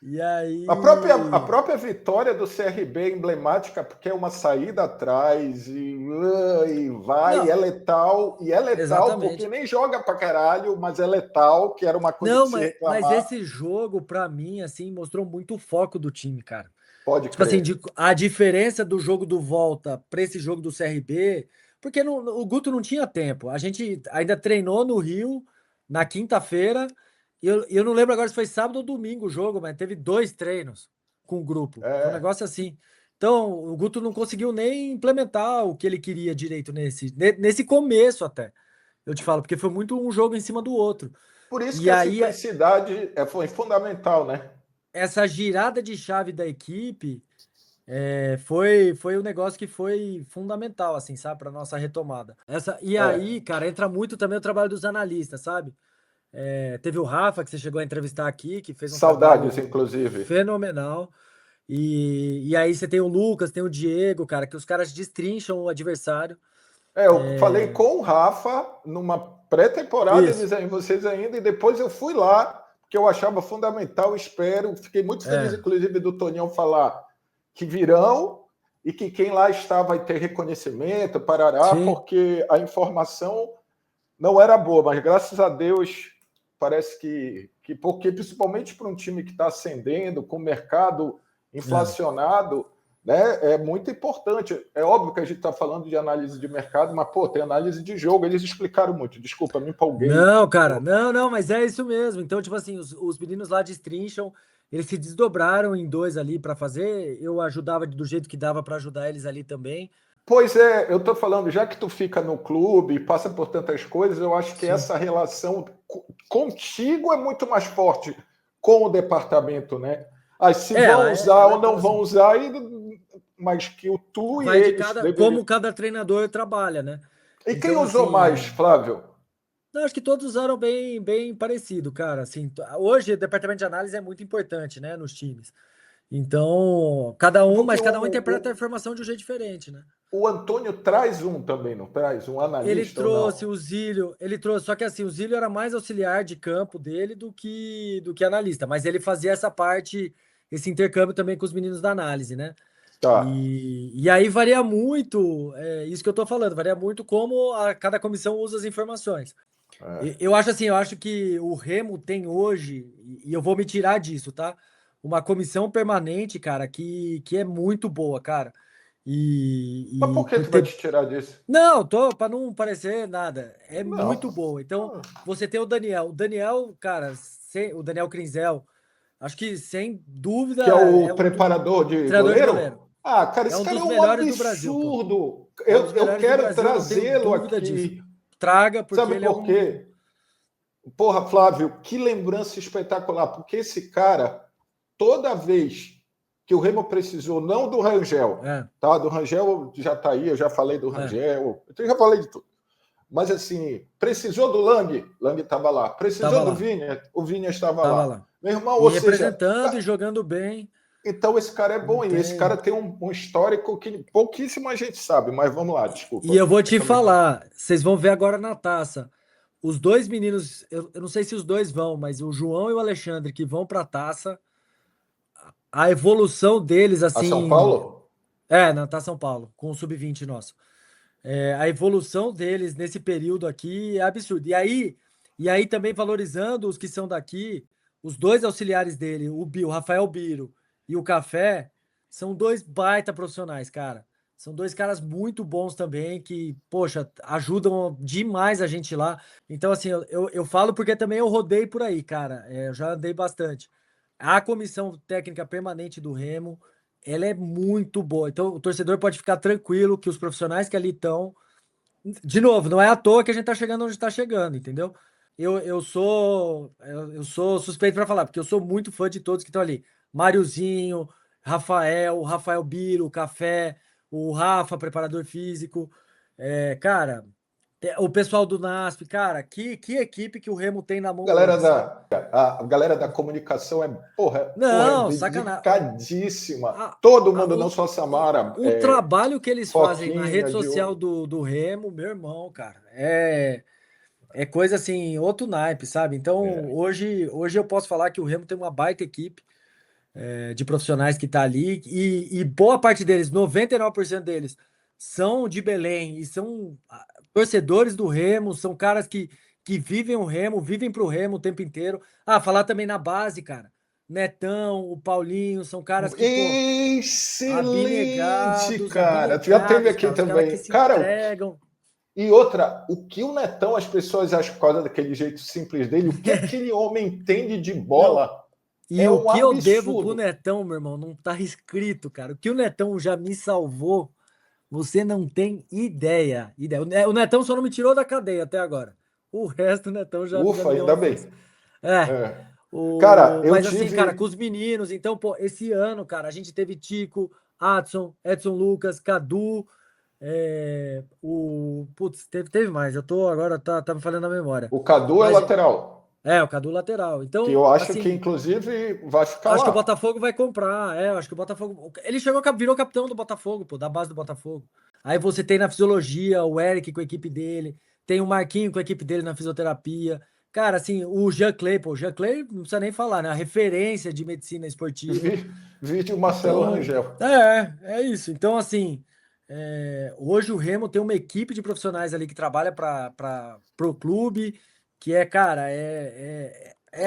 E A aí. própria vitória do CRB é emblemática porque é uma saída atrás e vai, Não, e é letal porque exatamente. nem joga pra caralho, mas é letal, que era uma coisa Não, de se mas reclamar. esse jogo, pra mim, assim, mostrou muito o foco do time, cara. Pode Tipo assim, crer. a diferença do jogo do Volta pra esse jogo do CRB, porque o Guto não tinha tempo. A gente ainda treinou no Rio na quinta-feira, e eu não lembro agora se foi sábado ou domingo o jogo, mas teve 2 treinos com o grupo. Foi um É. negócio assim. Então, o Guto não conseguiu nem implementar o que ele queria direito nesse começo até. Eu te falo, porque foi muito um jogo em cima do outro. Por isso que E a aí, simplicidade foi fundamental, né? essa girada de chave da equipe foi um negócio que foi fundamental, assim, sabe, para nossa retomada. E É. aí, cara, entra muito também o trabalho dos analistas, sabe? Teve o Rafa, que você chegou a entrevistar aqui, que fez um Saudades, trabalho inclusive. fenomenal. E aí você tem o Lucas, tem o Diego, cara, que os caras destrincham o adversário. Eu falei com o Rafa numa pré-temporada, Isso. eles aí, vocês ainda, e depois eu fui lá, porque eu achava fundamental, espero. Fiquei muito feliz, É, inclusive, do Tonhão falar que virão e que quem lá está vai ter reconhecimento, parará, sim. porque a informação não era boa, mas graças a Deus parece que porque principalmente para um time que está ascendendo, com o mercado É. inflacionado, né, é muito importante. É óbvio que a gente está falando de análise de mercado, mas pô, tem análise de jogo. Eles explicaram muito. Desculpa, me empolguei. Não, cara, não, mas é isso mesmo. Então, tipo assim, os meninos lá destrincham, eles se desdobraram em dois ali para fazer. Eu ajudava do jeito que dava para ajudar eles ali também. Pois é, eu estou falando, já que tu fica no clube e passa por tantas coisas, eu acho que Sim. essa relação contigo é muito mais forte com o departamento, né? Aí, se vão usar Ela ou é não vão próxima. usar, mas que o tu e Vai de eles cada, deveriam. como cada treinador trabalha, né? E quem Então, usou mais, assim, Flávio? não, acho que todos usaram bem, bem parecido, cara. Assim, hoje o departamento de análise é muito importante, né, nos times. Então, Porque mas cada um interpreta a informação de um jeito diferente, né? o Antônio traz um também, não traz? Um Ele analista ou trouxe não? o Zílio, ele trouxe, só que assim, o Zílio era mais auxiliar de campo dele do que analista, mas ele fazia essa parte, esse intercâmbio também com os meninos da análise, né? Tá. E aí varia muito, isso que eu tô falando, varia muito como cada comissão usa as informações. É. Eu acho assim, eu acho que o Remo tem hoje, e eu vou me tirar disso, tá? Uma comissão permanente, cara, que é muito boa, cara. Mas E por que por tu vai ter te tirar disso? não, tô para não parecer nada. É Não. muito boa. Então, você tem o Daniel. O Daniel, cara, o Daniel Crinzel, acho que sem dúvida Que é é o um dos preparador de treinador de goleiro? goleiro. Ah, cara, É esse um cara dos é um melhores do Brasil, pô. absurdo. É um dos Eu melhores do quero Brasil, não tenho trazê-lo dúvida disso. aqui. Traga, porque Sabe ele é por um. quê? Porra, Flávio, que lembrança espetacular. Porque esse cara, toda vez que o Remo precisou, não do Rangel, É, tá? Do Rangel já tá aí, eu já falei do é. Rangel, eu já falei de tudo. Mas assim, precisou do Lang, Lang estava lá. Tava Precisou do lá, Vinha, o Vinha estava tava lá. lá. Meu irmão, E ou seja, representando e jogando bem. Então esse cara é bom, e esse cara tem um histórico que pouquíssima gente sabe, mas vamos lá, desculpa. E eu vou te falar, vocês vão ver agora na taça. Os dois meninos, eu não sei se os dois vão, mas o João e o Alexandre que vão para a taça, a evolução deles, assim. A São Paulo? Na Taça São Paulo, com o Sub-20 nosso. A evolução deles nesse período aqui é absurdo. E aí também valorizando os que são daqui, os dois auxiliares dele, o Rafael Biro e o Café, são dois baita profissionais, cara. São dois caras muito bons também, que, poxa, ajudam demais a gente lá. Então, assim, eu falo porque também eu rodei por aí, cara. Eu já andei bastante. A comissão técnica permanente do Remo, ela é muito boa. Então, o torcedor pode ficar tranquilo que os profissionais que ali estão. De novo, não é à toa que a gente tá chegando onde está chegando, entendeu? Eu sou suspeito para falar, porque eu sou muito fã de todos que estão ali. Máriozinho, Rafael Biro, o Café, o Rafa, preparador físico. Cara, o pessoal do NASP, cara, que equipe que o Remo tem na mão hoje. A galera da comunicação é Não, sacanagem. dedicadíssima. Todo mundo, não só a Samara. O trabalho que eles fazem na rede Foquinha, social do Remo, meu irmão, cara, é coisa assim, outro naipe, sabe? Então, hoje eu posso falar que o Remo tem uma baita equipe de profissionais que tá ali e boa parte deles, 99% deles, são de Belém e são torcedores do Remo, são caras que vivem o Remo, vivem pro Remo o tempo inteiro. Falar também na base, cara. Netão, o Paulinho, são caras que, excelente, cara. Tu já teve aqui cara, também. que se Cara, entregam. e outra, o que o Netão, as pessoas acham por causa daquele jeito simples dele, o que aquele homem entende de bola? Não. E o que eu devo pro Netão, meu irmão, não tá escrito, cara. O que o Netão já me salvou, você não tem ideia. O Netão só não me tirou da cadeia até agora. O resto, o Netão já me deu ainda bem. Cara, mas assim, cara, com os meninos, então, pô, esse ano, cara, a gente teve Tico, Adson, Edson Lucas, Cadu, Putz, teve mais, agora tá me falando a memória. O Cadu é lateral. O Cadu lateral. Então, que eu acho que, inclusive, vai ficar acho que o Botafogo vai comprar. Acho que o Botafogo. Ele virou capitão do Botafogo, pô, da base do Botafogo. Aí você tem na fisiologia o Eric com a equipe dele, tem o Marquinho com a equipe dele na fisioterapia. Cara, assim, o Jean Clay, não precisa nem falar, né? A referência de medicina esportiva. Vídeo Marcelo Rangel. É isso. Então, assim, hoje o Remo tem uma equipe de profissionais ali que trabalha para o clube, que é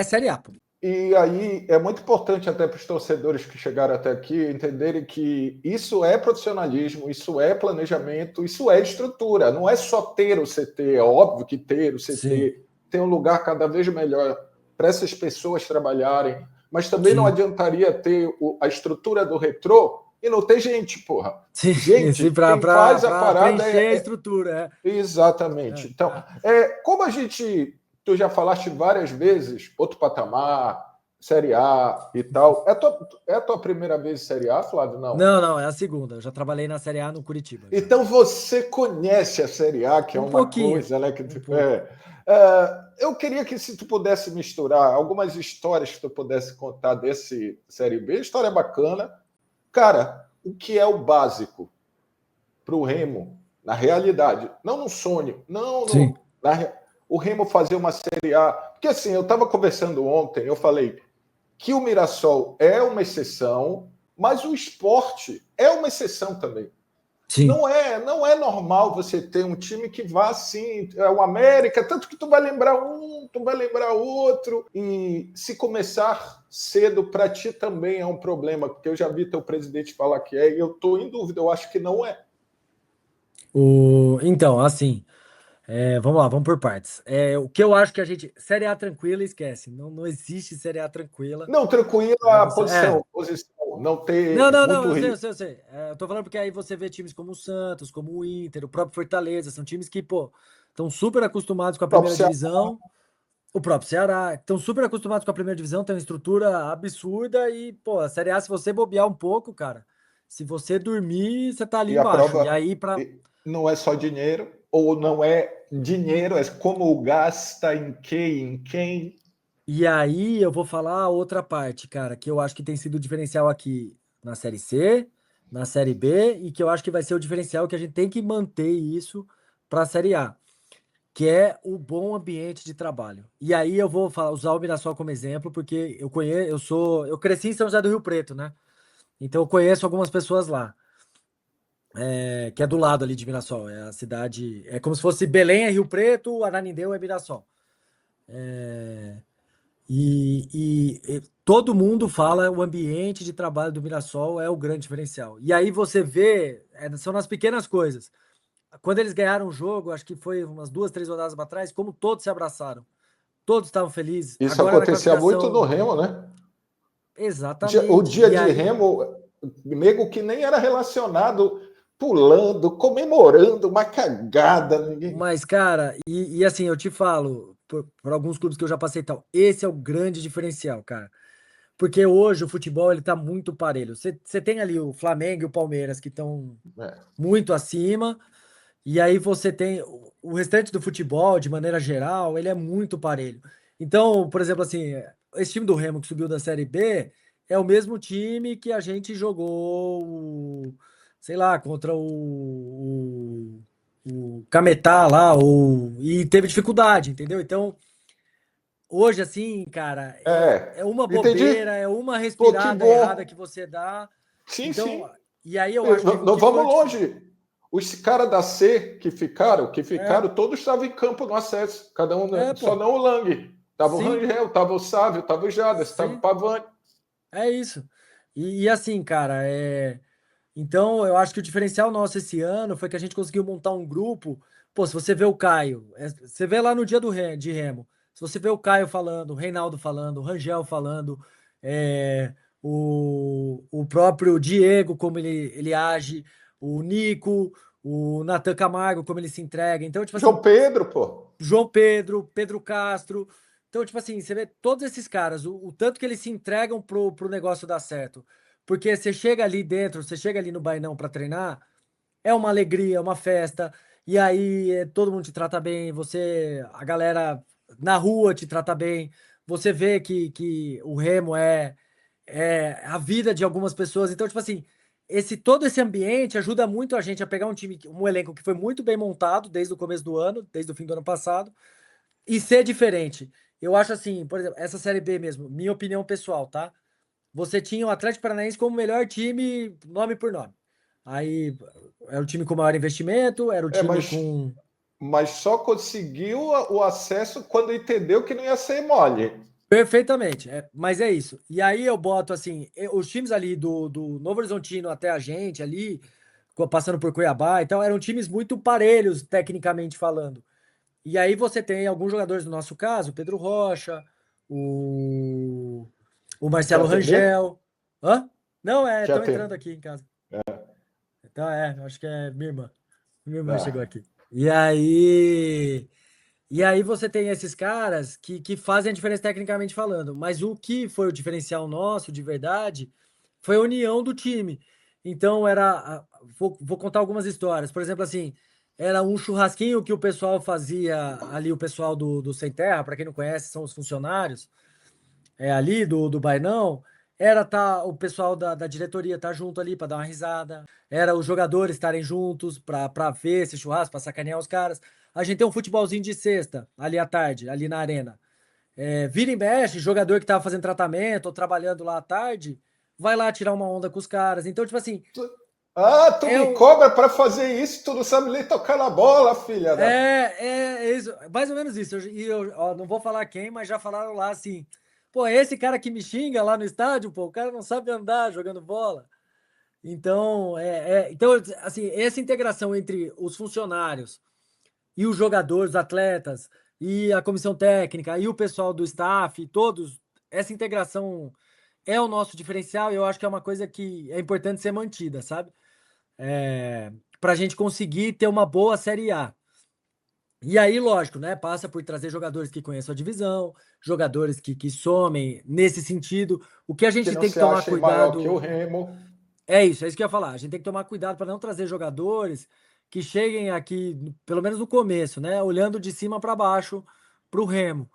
Série A. E aí é muito importante até para os torcedores que chegaram até aqui entenderem que isso é profissionalismo, isso é planejamento, isso é estrutura. Não é só ter o CT, é óbvio que ter o CT Sim. tem um lugar cada vez melhor para essas pessoas trabalharem, mas também não adiantaria ter a estrutura do Retrô e não ter gente, porra. Sim, gente, quem faz a parada a estrutura. Exatamente. Então, como a gente... Tu já falaste várias vezes, outro patamar, Série A e tal. É a tua primeira vez em Série A, Flávio? Não, é a segunda. Eu já trabalhei na Série A no Curitiba. Já. Então você conhece a Série A, que é uma coisa, né? Eu queria que, se tu pudesse misturar algumas histórias que tu pudesse contar desse Série B, história bacana. Cara, o que é o básico para o Remo, na realidade? Não no sonho, o Remo fazer uma Série A. Porque assim, eu estava conversando ontem, eu falei que o Mirassol é uma exceção, mas o esporte é uma exceção também. Sim. Não é normal você ter um time que vá assim, o América, tanto que tu vai lembrar um, tu vai lembrar outro, e se começar cedo para ti também é um problema, porque eu já vi teu presidente falar que e eu estou em dúvida, eu acho que não é. Então, assim, vamos lá, vamos por partes. O que eu acho que a gente... Série A tranquila, esquece. Não existe Série A tranquila. Não, tranquila a posição. Não ter Não, eu sei. Eu tô falando porque aí você vê times como o Santos, como o Inter, o próprio Fortaleza, são times que, pô, estão super acostumados com a primeira divisão. O próprio Ceará, estão super acostumados com a primeira divisão, tem uma estrutura absurda e, pô, a Série A, se você bobear um pouco, cara, se você dormir, você tá ali embaixo. E aí, não é só dinheiro, ou não é dinheiro, é como gasta, em quem. E aí eu vou falar a outra parte, cara, que eu acho que tem sido o diferencial aqui na Série C, na Série B, e que eu acho que vai ser o diferencial que a gente tem que manter isso para a Série A, que é o bom ambiente de trabalho. E aí eu vou usar o Mirassol como exemplo, porque eu cresci em São José do Rio Preto, né? Então eu conheço algumas pessoas lá, que é do lado ali de Mirassol. É a cidade, é como se fosse Belém é Rio Preto, Ananindeua é Mirassol. E todo mundo fala o ambiente de trabalho do Mirassol é o grande diferencial. E aí você vê, são nas pequenas coisas. Quando eles ganharam o jogo, acho que foi umas 2, 3 rodadas para trás, como todos se abraçaram. Todos estavam felizes. Isso Agora na acontecia muito no classificação. Remo, né? O Exatamente. dia E de aí, Remo, nego que nem era relacionado, pulando, comemorando, uma cagada. Ninguém... mas, cara, e assim, eu te falo, por alguns clubes que eu já passei e tal, esse é o grande diferencial, cara. Porque hoje o futebol ele tá muito parelho. Você tem ali o Flamengo e o Palmeiras que estão É. muito acima. E aí você tem o restante do futebol, de maneira geral, ele é muito parelho. Então, por exemplo, assim, esse time do Remo que subiu da Série B é o mesmo time que a gente jogou, sei lá, contra o Cametá lá, e teve dificuldade, entendeu? Então, hoje, assim, cara, é uma Entendi. bobeira, é uma Pô, que respirada errada que bom. você dá. Sim, Então, sim. e aí eu acho que o Não que foi vamos o longe. Os caras da C que é, ficaram, todos estavam em campo no acesso. Cada um, só pô, não o Lang. Tava o sim. Rangel, tava o Sávio, tava o Jadas, tava o Sim, Pavani. é isso. E assim, cara, então eu acho que o diferencial nosso esse ano foi que a gente conseguiu montar um grupo. Pô, se você vê o Caio, você vê lá no dia de Remo, se você vê o Caio falando, o Reinaldo falando, o Rangel falando, o próprio Diego, como ele age, o Nico, o Natan Camargo, como ele se entrega. Então, tipo João assim, Pedro, pô. João Pedro, Pedro Castro. Então, tipo assim, você vê todos esses caras, o tanto que eles se entregam pro negócio dar certo. Porque você chega ali dentro, você chega ali no Bainão para treinar, é uma alegria, é uma festa, e aí todo mundo te trata bem, a galera na rua te trata bem, você vê que o Remo é a vida de algumas pessoas. Então, tipo assim, todo esse ambiente ajuda muito a gente a pegar um time, um elenco que foi muito bem montado desde o começo do ano, desde o fim do ano passado, e ser diferente. Eu acho assim, por exemplo, essa Série B mesmo, minha opinião pessoal, tá? Você tinha o Atlético Paranaense como o melhor time, nome por nome. Aí era o time com maior investimento, era o É, time mas, com. mas só conseguiu o acesso quando entendeu que não ia ser mole. Perfeitamente, mas é isso. E aí eu boto assim, os times ali do Novo Horizontino até a gente ali, passando por Cuiabá e tal, eram times muito parelhos, tecnicamente falando. E aí você tem alguns jogadores, no nosso caso, o Pedro Rocha, o, o Quer Marcelo atender? Rangel. Hã? Não, Quer estão entrando atender? aqui em casa. Então, acho que é minha irmã. Minha irmã chegou Ah, aqui. E aí você tem esses caras que fazem a diferença tecnicamente falando. Mas o que foi o diferencial nosso, de verdade, foi a união do time. Então, vou contar algumas histórias. Por exemplo, assim, era um churrasquinho que o pessoal fazia ali, o pessoal do Sem Terra, para quem não conhece, são os funcionários ali do Bainão, o pessoal da diretoria estar junto ali para dar uma risada, era os jogadores estarem juntos para ver esse churrasco, para sacanear os caras. A gente tem um futebolzinho de sexta ali à tarde, ali na arena. Vira e mexe, jogador que tava fazendo tratamento ou trabalhando lá à tarde, vai lá tirar uma onda com os caras. Então, tipo assim, tu é me um. cobra para fazer isso, tu não sabe nem tocar na bola, filha da. Isso, mais ou menos isso. Ó, não vou falar quem, mas já falaram lá assim. Pô, esse cara que me xinga lá no estádio, pô, o cara não sabe andar jogando bola. Então, assim, essa integração entre os funcionários e os jogadores, os atletas, e a comissão técnica, e o pessoal do staff, todos, essa integração é o nosso diferencial e eu acho que é uma coisa que é importante ser mantida, sabe? Para a gente conseguir ter uma boa Série A. E aí, lógico, né? Passa por trazer jogadores que conheçam a divisão, jogadores que somem nesse sentido. O que a Que gente não tem que se tomar acha maior que o cuidado. Remo. É isso que eu ia falar. A gente tem que tomar cuidado para não trazer jogadores que cheguem aqui, pelo menos no começo, né? Olhando de cima para baixo para o Remo.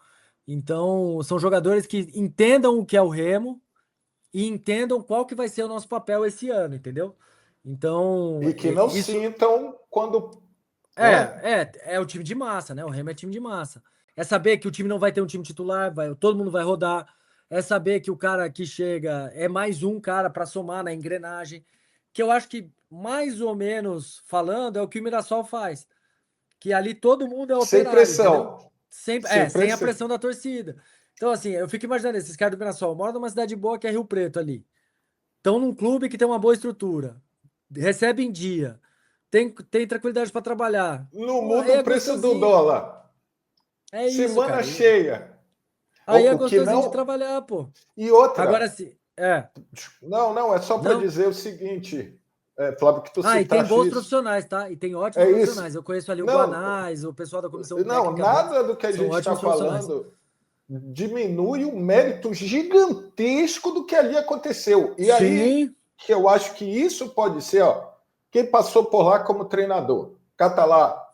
Então, são jogadores que entendam o que é o Remo e entendam qual que vai ser o nosso papel esse ano, entendeu? Então, E que não isso sintam quando, né? é o time de massa, né? O Remo é time de massa. É saber que o time não vai ter um time titular, todo mundo vai rodar. É saber que o cara que chega é mais um cara para somar na engrenagem. Que eu acho que, mais ou menos falando, é o que o Mirassol faz. Que ali todo mundo é Sem operário, entendeu? pressão. Sempre, Sem sem a pressão. pressão da torcida. Então, assim, eu fico imaginando, esses caras do Mirassol moram numa cidade boa que é Rio Preto ali. Estão num clube que tem uma boa estrutura. Recebe em dia. Tem tranquilidade para trabalhar. Não Pô, muda aí o é preço do gostosinho. dólar. É isso, Semana cara. cheia. Aí é O que gostosinho de não. trabalhar, pô. E Agora outra. sim. Não, é só para Não? dizer o seguinte, Flávio, que tu Ah, e tem citaste bons isso. profissionais, tá? E tem ótimos É isso. profissionais. Eu conheço ali o Não, Guanais, o pessoal da comissão não, técnica deles. nada do que a São gente está ótimos profissionais. falando diminui o mérito gigantesco do que ali aconteceu. E aí Sim, que eu acho que isso pode ser, ó, quem passou por lá como treinador? Catalá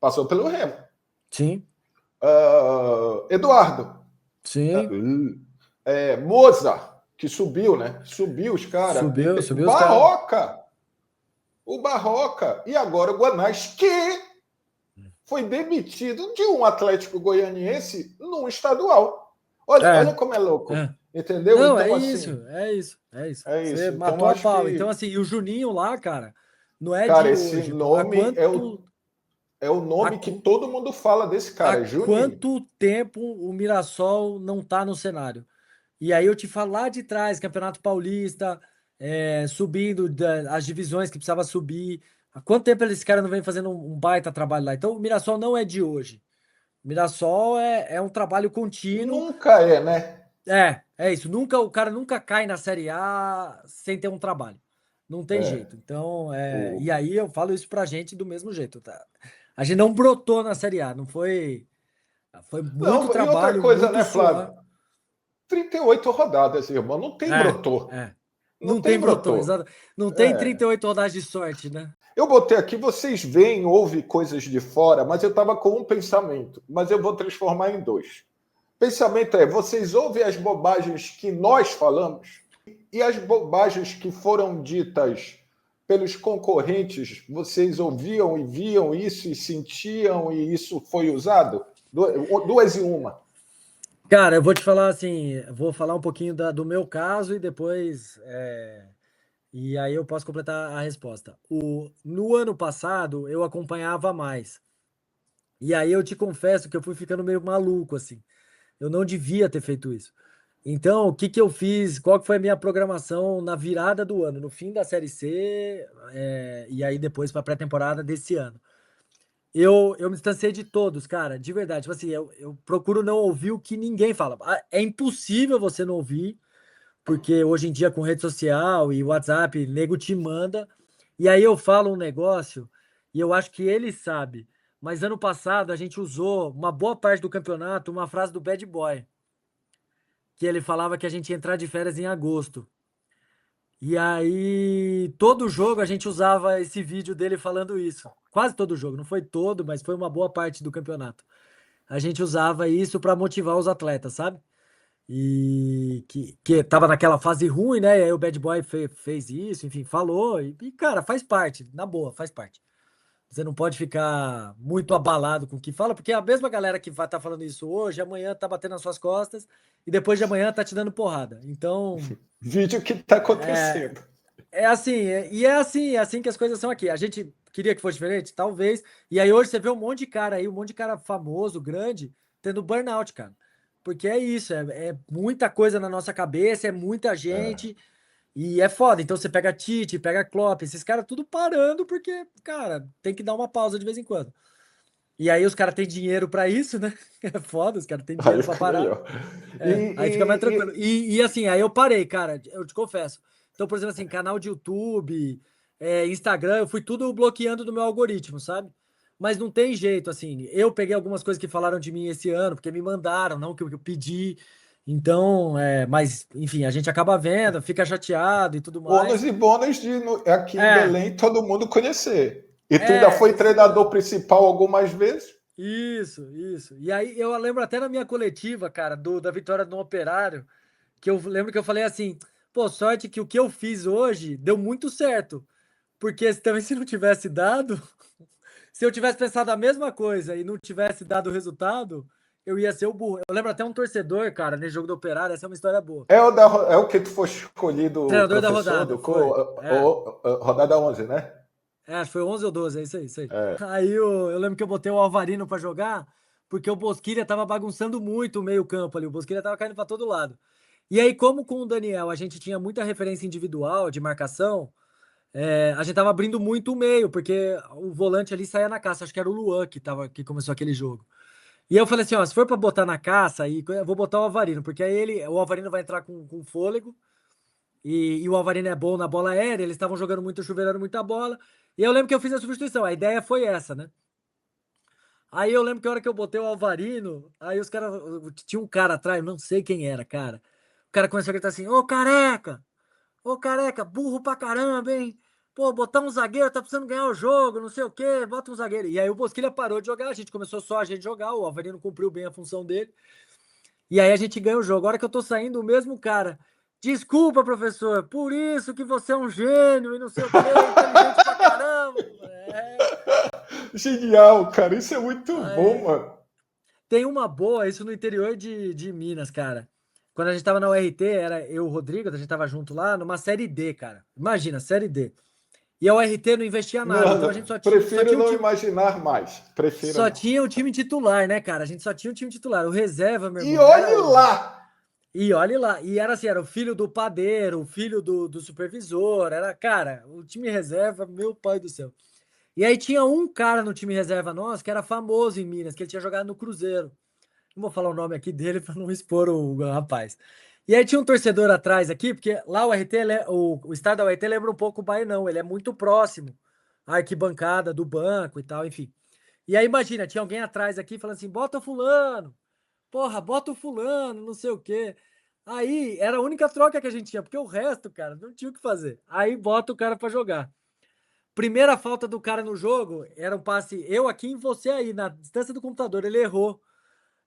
passou pelo Remo. sim, Eduardo. sim. Moza, que subiu, né? Subiu os caras. Subiu os caras. Barroca. O Barroca. E agora o Guanás, que foi demitido de um Atlético Goianiense num estadual. Olha É, como é louco. é. Entendeu? Não, Então, assim, é isso. é Você isso. Então, matou a acho pau. Então, que, assim, e o Juninho lá, cara, não é cara, de esse hoje, pô. nome é o Há, nome que qu- todo mundo fala desse há cara, Juninho. quanto tempo o Mirassol não tá no cenário? E aí eu te falo lá de trás, Campeonato Paulista, subindo as divisões que precisava subir. Há quanto tempo esse cara não vem fazendo um baita trabalho lá? Então, o Mirassol não é de hoje. O Mirassol é um trabalho contínuo. Nunca é, né? É isso. O cara nunca cai na Série A sem ter um trabalho. Não tem É. jeito. Então, O... e aí eu falo isso pra gente do mesmo jeito, tá? A gente não brotou na Série A, não foi. Foi muito Não, e outra trabalho, coisa, muito né, suor. Flávio? 38 rodadas, irmão. Não tem brotou. É. Não Não tem tem brotou, brotou. exato. Não tem É. 38 rodadas de sorte, né? Eu botei aqui, vocês veem, ouvem coisas de fora, mas eu estava com um pensamento, mas eu vou transformar em dois. Pensamento é: vocês ouvem as bobagens que nós falamos e as bobagens que foram ditas pelos concorrentes, vocês ouviam e viam isso e sentiam e isso foi usado? Duas em uma. Cara, eu vou te falar assim, vou falar um pouquinho do meu caso e depois. E aí eu posso completar a resposta. No ano passado, eu acompanhava mais. E aí eu te confesso que eu fui ficando meio maluco, assim. Eu não devia ter feito isso. Então, o que que eu fiz? Qual que foi a minha programação na virada do ano, no fim da Série C, e aí depois para a pré-temporada desse ano? Eu me distanciei de todos, cara, de verdade. Tipo assim, eu procuro não ouvir o que ninguém fala. É impossível você não ouvir, porque hoje em dia com rede social e WhatsApp, nego te manda. E aí eu falo um negócio e eu acho que ele sabe. Mas ano passado a gente usou uma boa parte do campeonato uma frase do Bad Boy, que ele falava que a gente ia entrar de férias em agosto. E aí, todo jogo a gente usava esse vídeo dele falando isso. Quase todo jogo, não foi todo, mas foi uma boa parte do campeonato. A gente usava isso para motivar os atletas, sabe? E que tava naquela fase ruim, né? E aí o Bad Boy fez isso, enfim, falou. Cara, faz parte, na boa, faz parte. Você não pode ficar muito abalado com o que fala, porque a mesma galera que vai estar falando isso hoje, amanhã tá batendo nas suas costas e depois de amanhã tá te dando porrada. Então, Vídeo que está é, acontecendo. é assim que as coisas são aqui. A gente queria que fosse diferente, talvez. E aí hoje você vê um monte de cara aí, um monte de cara famoso, grande, tendo burnout, cara. Porque é isso, é muita coisa na nossa cabeça, é muita É. gente e é foda. Então você pega Tite, pega Klopp, esses caras tudo parando porque, cara, tem que dar uma pausa de vez em quando. E aí os caras têm dinheiro pra isso, né? É foda, os caras têm Aí dinheiro pra fica parar. melhor. E, Aí fica mais tranquilo. e, E assim, aí eu parei, cara, eu te confesso. Então, por exemplo, assim, canal de YouTube, Instagram, eu fui tudo bloqueando do meu algoritmo, sabe? Mas não tem jeito, assim. Eu peguei algumas coisas que falaram de mim esse ano, porque me mandaram, não que eu pedi. Então, mas, enfim, a gente acaba vendo, fica chateado e tudo ônus mais. e bônus de aqui em É, Belém todo mundo conhecer. E tu ainda é, foi esse lance. treinador principal algumas vezes? Isso. E aí eu lembro até na minha coletiva, cara, da vitória do Operário, que eu lembro que eu falei assim, pô, sorte que o que eu fiz hoje deu muito certo. Porque também se não tivesse dado, se eu tivesse pensado a mesma coisa e não tivesse dado o resultado, eu ia ser o burro. Eu lembro até um torcedor, cara, nesse jogo do Operário, essa é uma história boa. É o que tu foi escolhido Treinador da professor rodada, foi. rodada 11, né? Acho que foi 11 ou 12, é isso aí. É. Aí eu lembro que eu botei o Alvarino pra jogar, porque o Bosquilha tava bagunçando muito o meio-campo ali. O Bosquilha tava caindo pra todo lado. E aí, como com o Daniel a gente tinha muita referência individual de marcação, a gente tava abrindo muito o meio, porque o volante ali saía na caça. Acho que era o Luan que começou aquele jogo. E eu falei assim: ó, se for pra botar na caça, aí eu vou botar o Alvarino, porque aí o Alvarino vai entrar com fôlego. E o Alvarino é bom na bola aérea, eles estavam jogando muito, chuveirando muita bola. E eu lembro que eu fiz a substituição, a ideia foi essa, né? Aí eu lembro que a hora que eu botei o Alvarino, aí os caras. Tinha um cara atrás, não sei quem era, cara. O cara começou a gritar assim: Ô careca! Ô careca, burro pra caramba, hein? Pô, botar um zagueiro, tá precisando ganhar o jogo, não sei o quê, bota um zagueiro. E aí o Bosquilha parou de jogar, a gente começou só a gente jogar, o Alvarino cumpriu bem a função dele. E aí a gente ganha o jogo. A hora que eu tô saindo, o mesmo cara. Desculpa, professor, por isso que você é um gênio e não sei o quê, inteligente pra caramba. Genial, cara. Isso é muito bom, Aí, mano. tem uma boa, isso no interior de Minas, cara. Quando a gente tava na URT, era eu e o Rodrigo, a gente tava junto lá, numa série D, cara. Imagina, série D. E a URT não investia nada, então a Não, gente só prefiro tinha um não time. imaginar mais. Prefiro Só não. tinha o time titular, né, cara? A gente só tinha o time titular. O reserva, meu E irmão, era olhe lá! E olhe lá, e era assim, era o filho do padeiro, o filho do supervisor, era, cara, o time reserva, meu pai do céu. E aí tinha um cara no time reserva nosso que era famoso em Minas, que ele tinha jogado no Cruzeiro. Não vou falar o nome aqui dele para não expor o rapaz. E aí tinha um torcedor atrás aqui, porque lá o RT, o estádio da URT lembra um pouco o Baenão, ele é muito próximo à arquibancada do banco e tal, enfim. E aí imagina, tinha alguém atrás aqui falando assim, bota o fulano, porra, bota o fulano, não sei o quê. Aí era a única troca que a gente tinha, porque o resto, cara, não tinha o que fazer. Aí bota o cara pra jogar. Primeira falta do cara no jogo era um passe eu aqui e você aí, na distância do computador. Ele errou.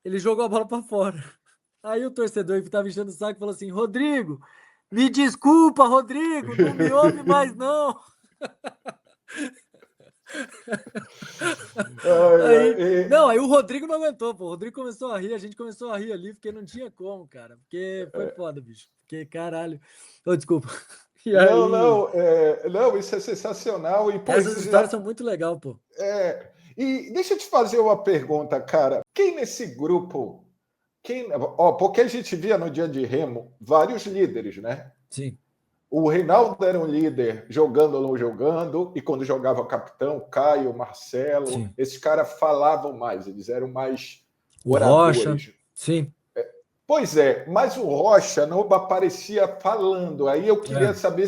Ele jogou a bola pra fora. Aí o torcedor que tava enchendo o saco falou assim: Rodrigo, me desculpa, Rodrigo, não me ouve mais não. Ai, ai, Aí, não, aí o Rodrigo não aguentou, pô. O Rodrigo começou a rir, a gente começou a rir ali, porque não tinha como, cara. Porque foi foda, bicho. Porque, caralho. Ô, desculpa. E não, aí. não, não, isso é sensacional. E, pô, Essas isso histórias já. são muito legais, pô. E deixa eu te fazer uma pergunta, cara. Quem nesse grupo. Porque a gente via no dia de Remo vários líderes, né? Sim. O Reinaldo era um líder jogando ou não jogando, e quando jogava capitão, Caio, Marcelo, Sim. esses caras falavam mais, eles eram mais O Rocha. oradores. Sim. Pois é, mas o Rocha não aparecia falando. Aí eu queria É. saber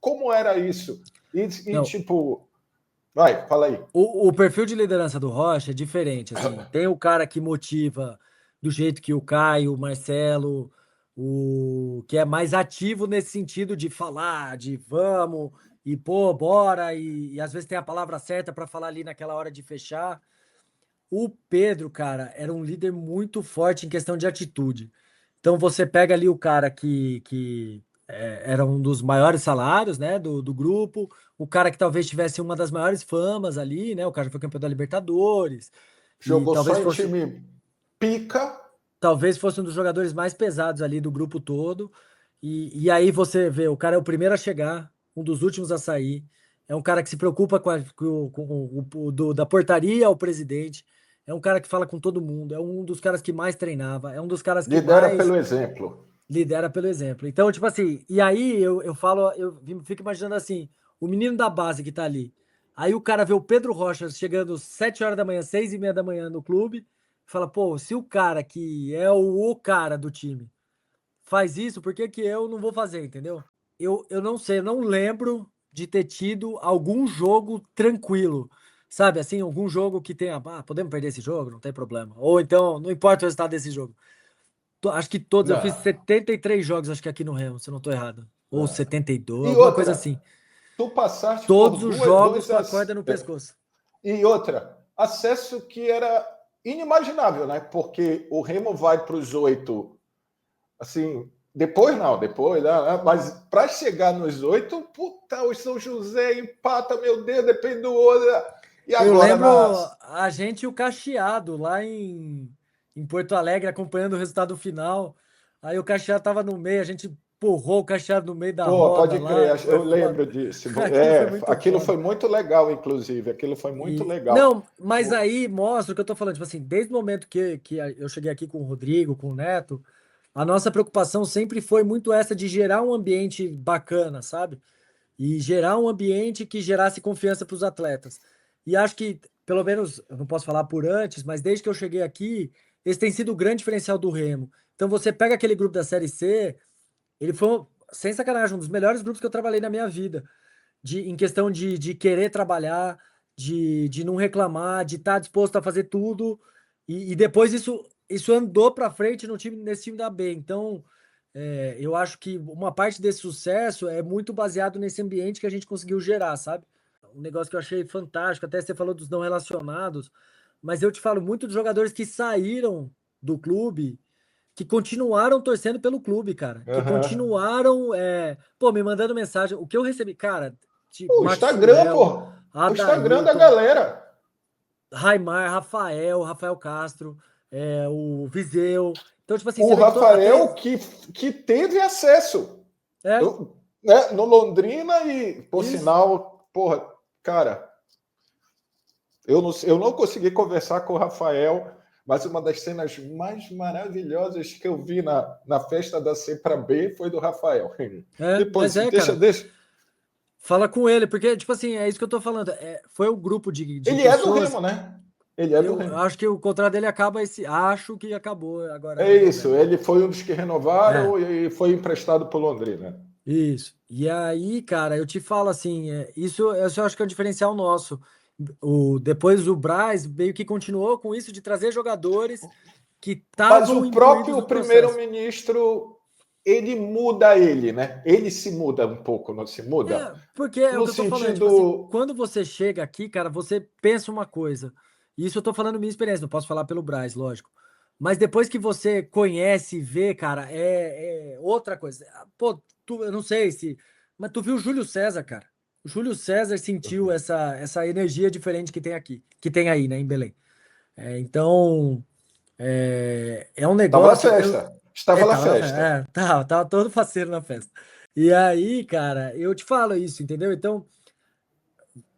como era isso. Não, Tipo, vai, fala aí. o perfil de liderança do Rocha é diferente, assim. Tem o cara que motiva do jeito que o Caio, o Marcelo, o que é mais ativo nesse sentido de falar, de vamos e pô, bora, e às vezes tem a palavra certa para falar ali naquela hora de fechar. O Pedro, cara, era um líder muito forte em questão de atitude. Então você pega ali o cara que era um dos maiores salários, né, do grupo, o cara que talvez tivesse uma das maiores famas ali, né, o cara que foi campeão da Libertadores, e Jogou só em time pica. talvez fosse um dos jogadores mais pesados ali do grupo todo. E aí você vê, o cara é o primeiro a chegar, um dos últimos a sair. É um cara que se preocupa da portaria ao presidente. É um cara que fala com todo mundo. É um dos caras que mais treinava. É um dos caras que Lidera mais pelo exemplo. lidera pelo exemplo. Então, tipo assim, e aí eu falo, eu fico imaginando assim, o menino da base que tá ali. Aí o cara vê o Pedro Rocha chegando 7 horas da manhã, 6:30 da manhã no clube, fala, pô, se o cara que é o cara do time faz isso, por que que eu não vou fazer, entendeu? Eu não sei, eu não lembro de ter tido algum jogo tranquilo. Sabe, assim, algum jogo que tenha, podemos perder esse jogo, não tem problema. Ou então, não importa o resultado desse jogo. Acho que todos, eu fiz Não, 73 jogos, acho que aqui no Remo, se eu não tô errado. Ou não. 72, E alguma coisa outra, assim. tu passaste por Todos os jogos dois. com a corda no pescoço. E outra, acesso que era inimaginável, né? Porque o Remo vai para os 8, assim, depois não, depois, né? Mas para chegar nos 8, puta, o São José empata, meu Deus, depende do outro. E Eu agora lembro a gente e o Cacheado lá em Porto Alegre acompanhando o resultado final. Aí o Cacheado tava no meio, a gente empurrou o Cacheado no meio da Pô, roda pode lá, crer, foi eu foda. lembro disso. Aquilo foi muito Aquilo foda. foi muito legal, inclusive. Aquilo foi muito legal. Não, mas aí mostra o que eu tô falando, tipo assim, desde o momento que eu cheguei aqui com o Rodrigo, com o Neto, a nossa preocupação sempre foi muito essa de gerar um ambiente bacana, sabe? E gerar um ambiente que gerasse confiança para os atletas. E acho que, pelo menos, eu não posso falar por antes, mas desde que eu cheguei aqui, esse tem sido o grande diferencial do Remo. Então você pega aquele grupo da Série C, ele foi, sem sacanagem, um dos melhores grupos que eu trabalhei na minha vida, em questão de querer trabalhar, de não reclamar, de estar disposto a fazer tudo. E depois isso andou para frente no time, nesse time da B. Então, eu acho que uma parte desse sucesso é muito baseado nesse ambiente que a gente conseguiu gerar, sabe? Um negócio que eu achei fantástico, até você falou dos não relacionados, mas eu te falo muito dos jogadores que saíram do clube, que continuaram torcendo pelo clube, cara, que Aham. continuaram, me mandando mensagem. O que eu recebi, cara, de O Instagram, Maxwell, pô. O Instagram da Adailton, galera. Raimar, Rafael Castro, o Viseu. Então, tipo assim, O você vê que até. Rafael que teve acesso. É, Né, no Londrina e, por isso. sinal, porra, cara, eu não consegui conversar com o Rafael, mas uma das cenas mais maravilhosas que eu vi na festa da C para B foi do Rafael. Mas Depois, cara. deixa. Fala com ele, porque, tipo assim, é isso que eu tô falando. Foi o grupo de Ele é do pessoas. Remo, né? Ele é do Eu Remo. acho que o contrato dele acaba esse. Acho que acabou agora É em isso, novembro. ele foi um dos que É, renovaram e foi emprestado por Londrina. isso. E aí, cara, eu te falo assim, isso eu só acho que é um diferencial nosso. Depois o Braz meio que continuou com isso de trazer jogadores que Mas estavam o imbuídos próprio do processo. primeiro-ministro, ele muda ele, né? Ele se muda um pouco, não se muda? Porque é o No que eu tô falando, tipo assim, sentido. quando você chega aqui, cara, você pensa uma coisa. Isso eu tô falando minha experiência, não posso falar pelo Braz, lógico. Mas depois que você conhece e vê, cara, é outra coisa. Pô, eu não sei se. Mas tu viu o Júlio César, cara. O Júlio César sentiu essa energia diferente que tem aqui, que tem aí, né, em Belém. Então, é um Estava na negócio. festa. Estava na Tava na festa. festa. Tava todo faceiro na festa. E aí, cara, eu te falo isso, entendeu? Então,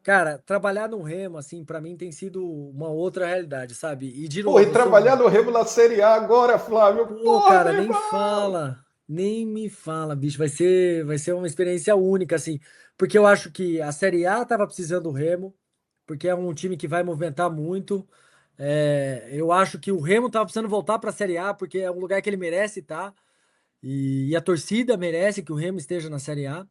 cara, trabalhar no Remo, assim, pra mim tem sido uma outra realidade, sabe? E de Pô, e novo, eu sou. trabalhar no Remo na Série A agora, Flávio. Pô, Porra, cara, meu irmão! nem me fala, bicho. Vai ser uma experiência única, assim, porque eu acho que a Série A tava precisando do Remo, porque é um time que vai movimentar muito. Eu acho que o Remo tava precisando voltar para a Série A, porque é um lugar que ele merece estar. E a torcida merece que o Remo esteja na Série A.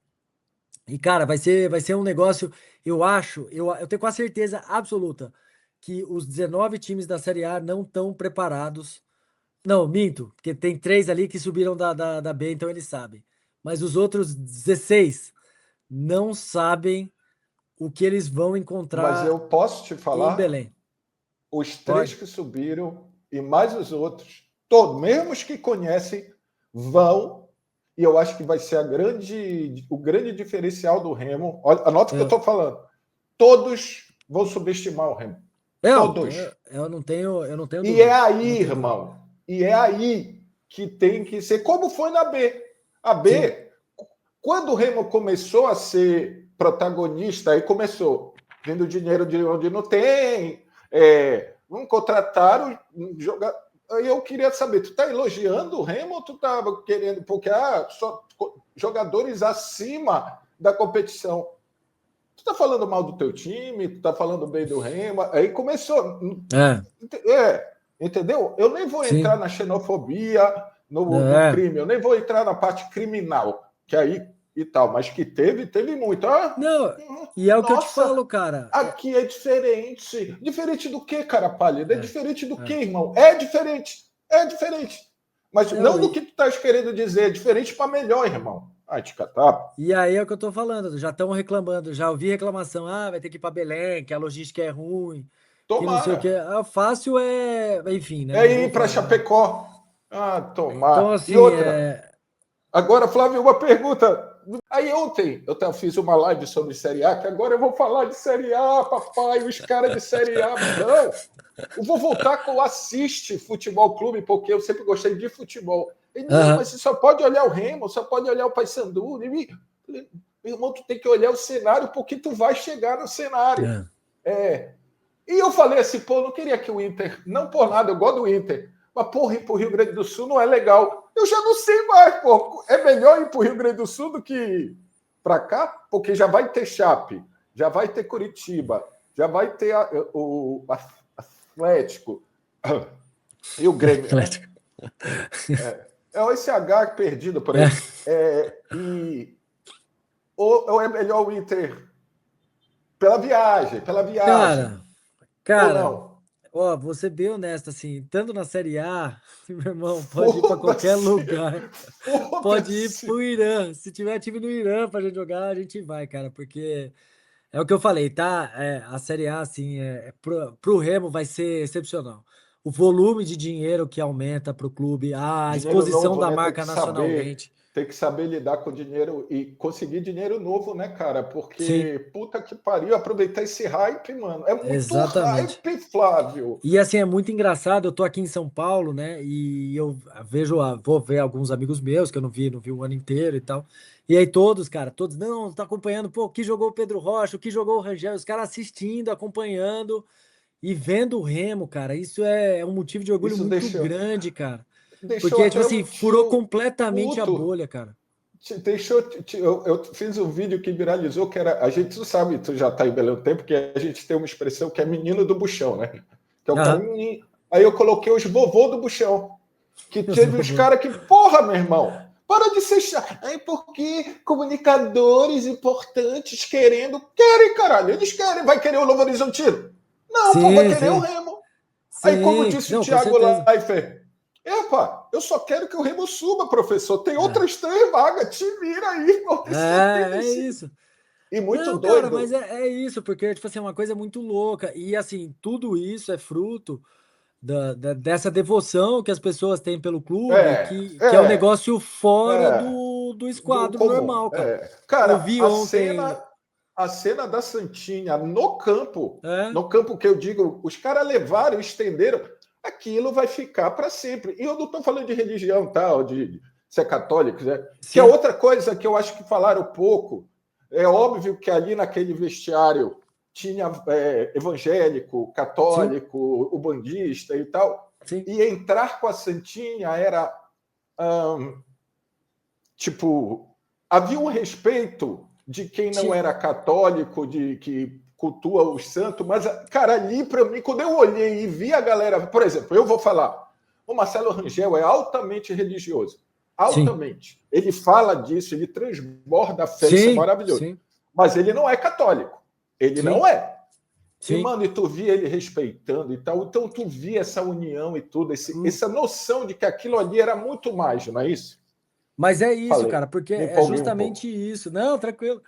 E, cara, vai ser um negócio, eu tenho quase certeza absoluta que os 19 times da Série A não estão preparados. Não, minto, porque tem 3 ali que subiram da B, então eles sabem. Mas os outros 16 não sabem o que eles vão Mas encontrar eu posso te em falar, Belém. os três Pode? que subiram e mais os outros, todos, mesmo os que conhecem, vão. E eu acho que vai ser o grande diferencial do Remo. Olha, anota o que eu Eu, estou falando. Todos vão subestimar o Remo. Todos. eu não tenho E é dúvida. Eu não aí, tenho dúvida. irmão, e é aí que tem que ser, como foi na B. A Sim. B, quando o Remo começou a ser protagonista, aí começou vindo dinheiro de onde não tem, vamos contratar um jogador. Eu queria saber, tu tá elogiando o Remo ou tu tá querendo, porque só jogadores acima da competição. Tu tá falando mal do teu time, tu tá falando bem do Remo, aí começou. É, Entendeu? Eu nem vou entrar sim. na xenofobia, no É. crime, eu nem vou entrar na parte criminal, que aí e tal, mas que teve muito. Não, e é o que eu te Nossa, falo, cara. aqui é diferente. Diferente do que, cara pálida? É É, diferente do que, é. irmão? É diferente. É diferente. Mas Não, não do que tu estás querendo dizer, é diferente para melhor, irmão. Ai, te catar. e aí é o que eu tô falando. Já estão reclamando, já ouvi reclamação. Vai ter que ir para Belém, que a logística é ruim. que não sei o que. Tomara. Fácil enfim, né? É Não vou ir para falar. Chapecó. Ah, Então, tomara. E assim, outra. Agora, Flávio, uma pergunta. Aí ontem eu fiz uma live sobre Série A, que agora eu vou falar de Série A, papai, os caras de Série A. Não, eu vou voltar com o Assiste Futebol Clube, porque eu sempre gostei de futebol. Ele, não, mas você só pode olhar o Remo, só pode olhar o Paysandu. Meu irmão, tu tem que olhar o cenário, porque tu vai chegar no cenário. E eu falei assim, pô, eu não queria que o Inter, não por nada, eu gosto do Inter, mas porra, ir para o Rio Grande do Sul não é legal. Eu já não sei mais, pô. É melhor ir para o Rio Grande do Sul do que para cá, porque já vai ter Chape, já vai ter Curitiba, já vai ter o Atlético e o Grêmio, né? Esse H perdido por aí. Ou é melhor o Inter pela viagem. Cara, ou não? ó, vou ser bem honesto, assim, estando na Série A, meu irmão, pode ir para qualquer lugar. Pode ir pro Irã. Se tiver time no Irã pra gente jogar, a gente vai, cara, porque é o que eu falei, tá? A Série A, assim, pro Remo vai ser excepcional. O volume de dinheiro que aumenta pro clube, a Dinheiro exposição novo, da né? marca nacionalmente. Tem que saber lidar com dinheiro e conseguir dinheiro novo, né, cara? Sim, Porque puta que pariu, aproveitar esse hype, mano. É muito exatamente. hype, Flávio. E assim, é muito engraçado, eu tô aqui em São Paulo, né? E eu vou ver alguns amigos meus que eu não vi o ano inteiro e tal. E aí todos, cara, todos, não, tá acompanhando, pô, que jogou o Pedro Rocha, o que jogou o Rangel, os caras assistindo, acompanhando e vendo o Remo, cara. Isso é um motivo de orgulho Isso muito grande, cara. deixou Porque, tipo até assim, o furou tio completamente a puto. bolha, cara. Eu fiz um vídeo que viralizou, que era. A gente, tu sabe, tu já tá em Belém um tempo, que a gente tem uma expressão que é menino do buchão, né? Que é o cara. Aham. Aí eu coloquei os vovô do buchão. Que teve os caras que, porra, meu irmão, para de ser chato. Aí porque comunicadores importantes querem, caralho, eles querem, vai querer o Novo Horizontino? Não, pô, vai Sim, querer o sim. Remo. Aí, como Sim. disse o Não, com Thiago certeza. Leifert, eu só quero que o Remo suba, professor. Tem É, outras 3 vagas, te vira aí, irmão, tem é 75. isso. E muito Não, cara, mas doido. é isso, porque, tipo assim, é uma coisa muito louca. E, assim, tudo isso é fruto dessa devoção que as pessoas têm pelo clube, É, que é um é, negócio fora é. do Do esquadro comum. normal, cara. Eu Cara, vi ontem. a cena da Santinha É, no campo que eu digo, os caras levaram, estenderam, aquilo vai ficar para sempre. E eu não estou falando de religião, tal, de ser católico, né? Que é sim, outra coisa que eu acho que falaram pouco. É óbvio que ali naquele vestiário tinha evangélico, sim, católico, ubandista e tal. sim, E entrar com a Santinha era tipo, havia um respeito de quem não ti- era católico, de que cultua os santos, mas, cara, ali para mim, quando eu olhei e vi a galera, por exemplo, eu vou falar, o Marcelo Rangel é altamente religioso, sim, altamente. Ele fala disso, ele transborda a fé, isso é sim, maravilhoso. sim, Mas ele não é católico. Ele não sim, é. E, sim. mano, e tu via ele respeitando e tal. Então, tu via essa união e tudo, essa noção de que aquilo ali era muito mais, não é isso? Mas é isso, Falei, cara, porque me é empolguei um justamente pouco. isso. Não, tranquilo.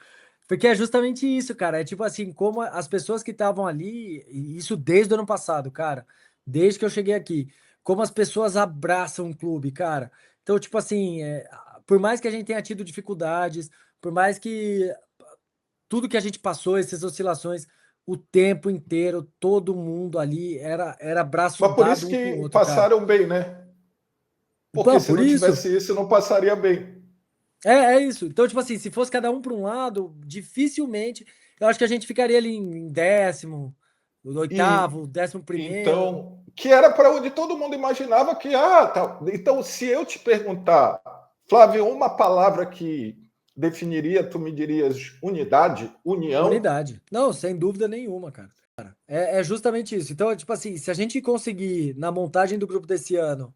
Porque é justamente isso, cara. É tipo assim, como as pessoas que estavam ali, e isso desde o ano passado, cara, desde que eu cheguei aqui, como as pessoas abraçam o clube, cara. Então, tipo assim, por mais que a gente tenha tido dificuldades, por mais que tudo que a gente passou, essas oscilações, o tempo inteiro, todo mundo ali era braço Mas por isso dado um com o que outro, cara. passaram bem, né? Porque Pô, se por não isso. tivesse isso, não passaria bem. É isso. Então, tipo assim, se fosse cada um para um lado, dificilmente, eu acho que a gente ficaria ali em décimo, E oitavo, 11º. então, que era para onde todo mundo imaginava que, tá. Então, se eu te perguntar, Flávio, uma palavra que definiria, tu me dirias unidade, união. Unidade. Não, sem dúvida nenhuma, cara. É justamente isso. Então, tipo assim, se a gente conseguir, na montagem do grupo desse ano,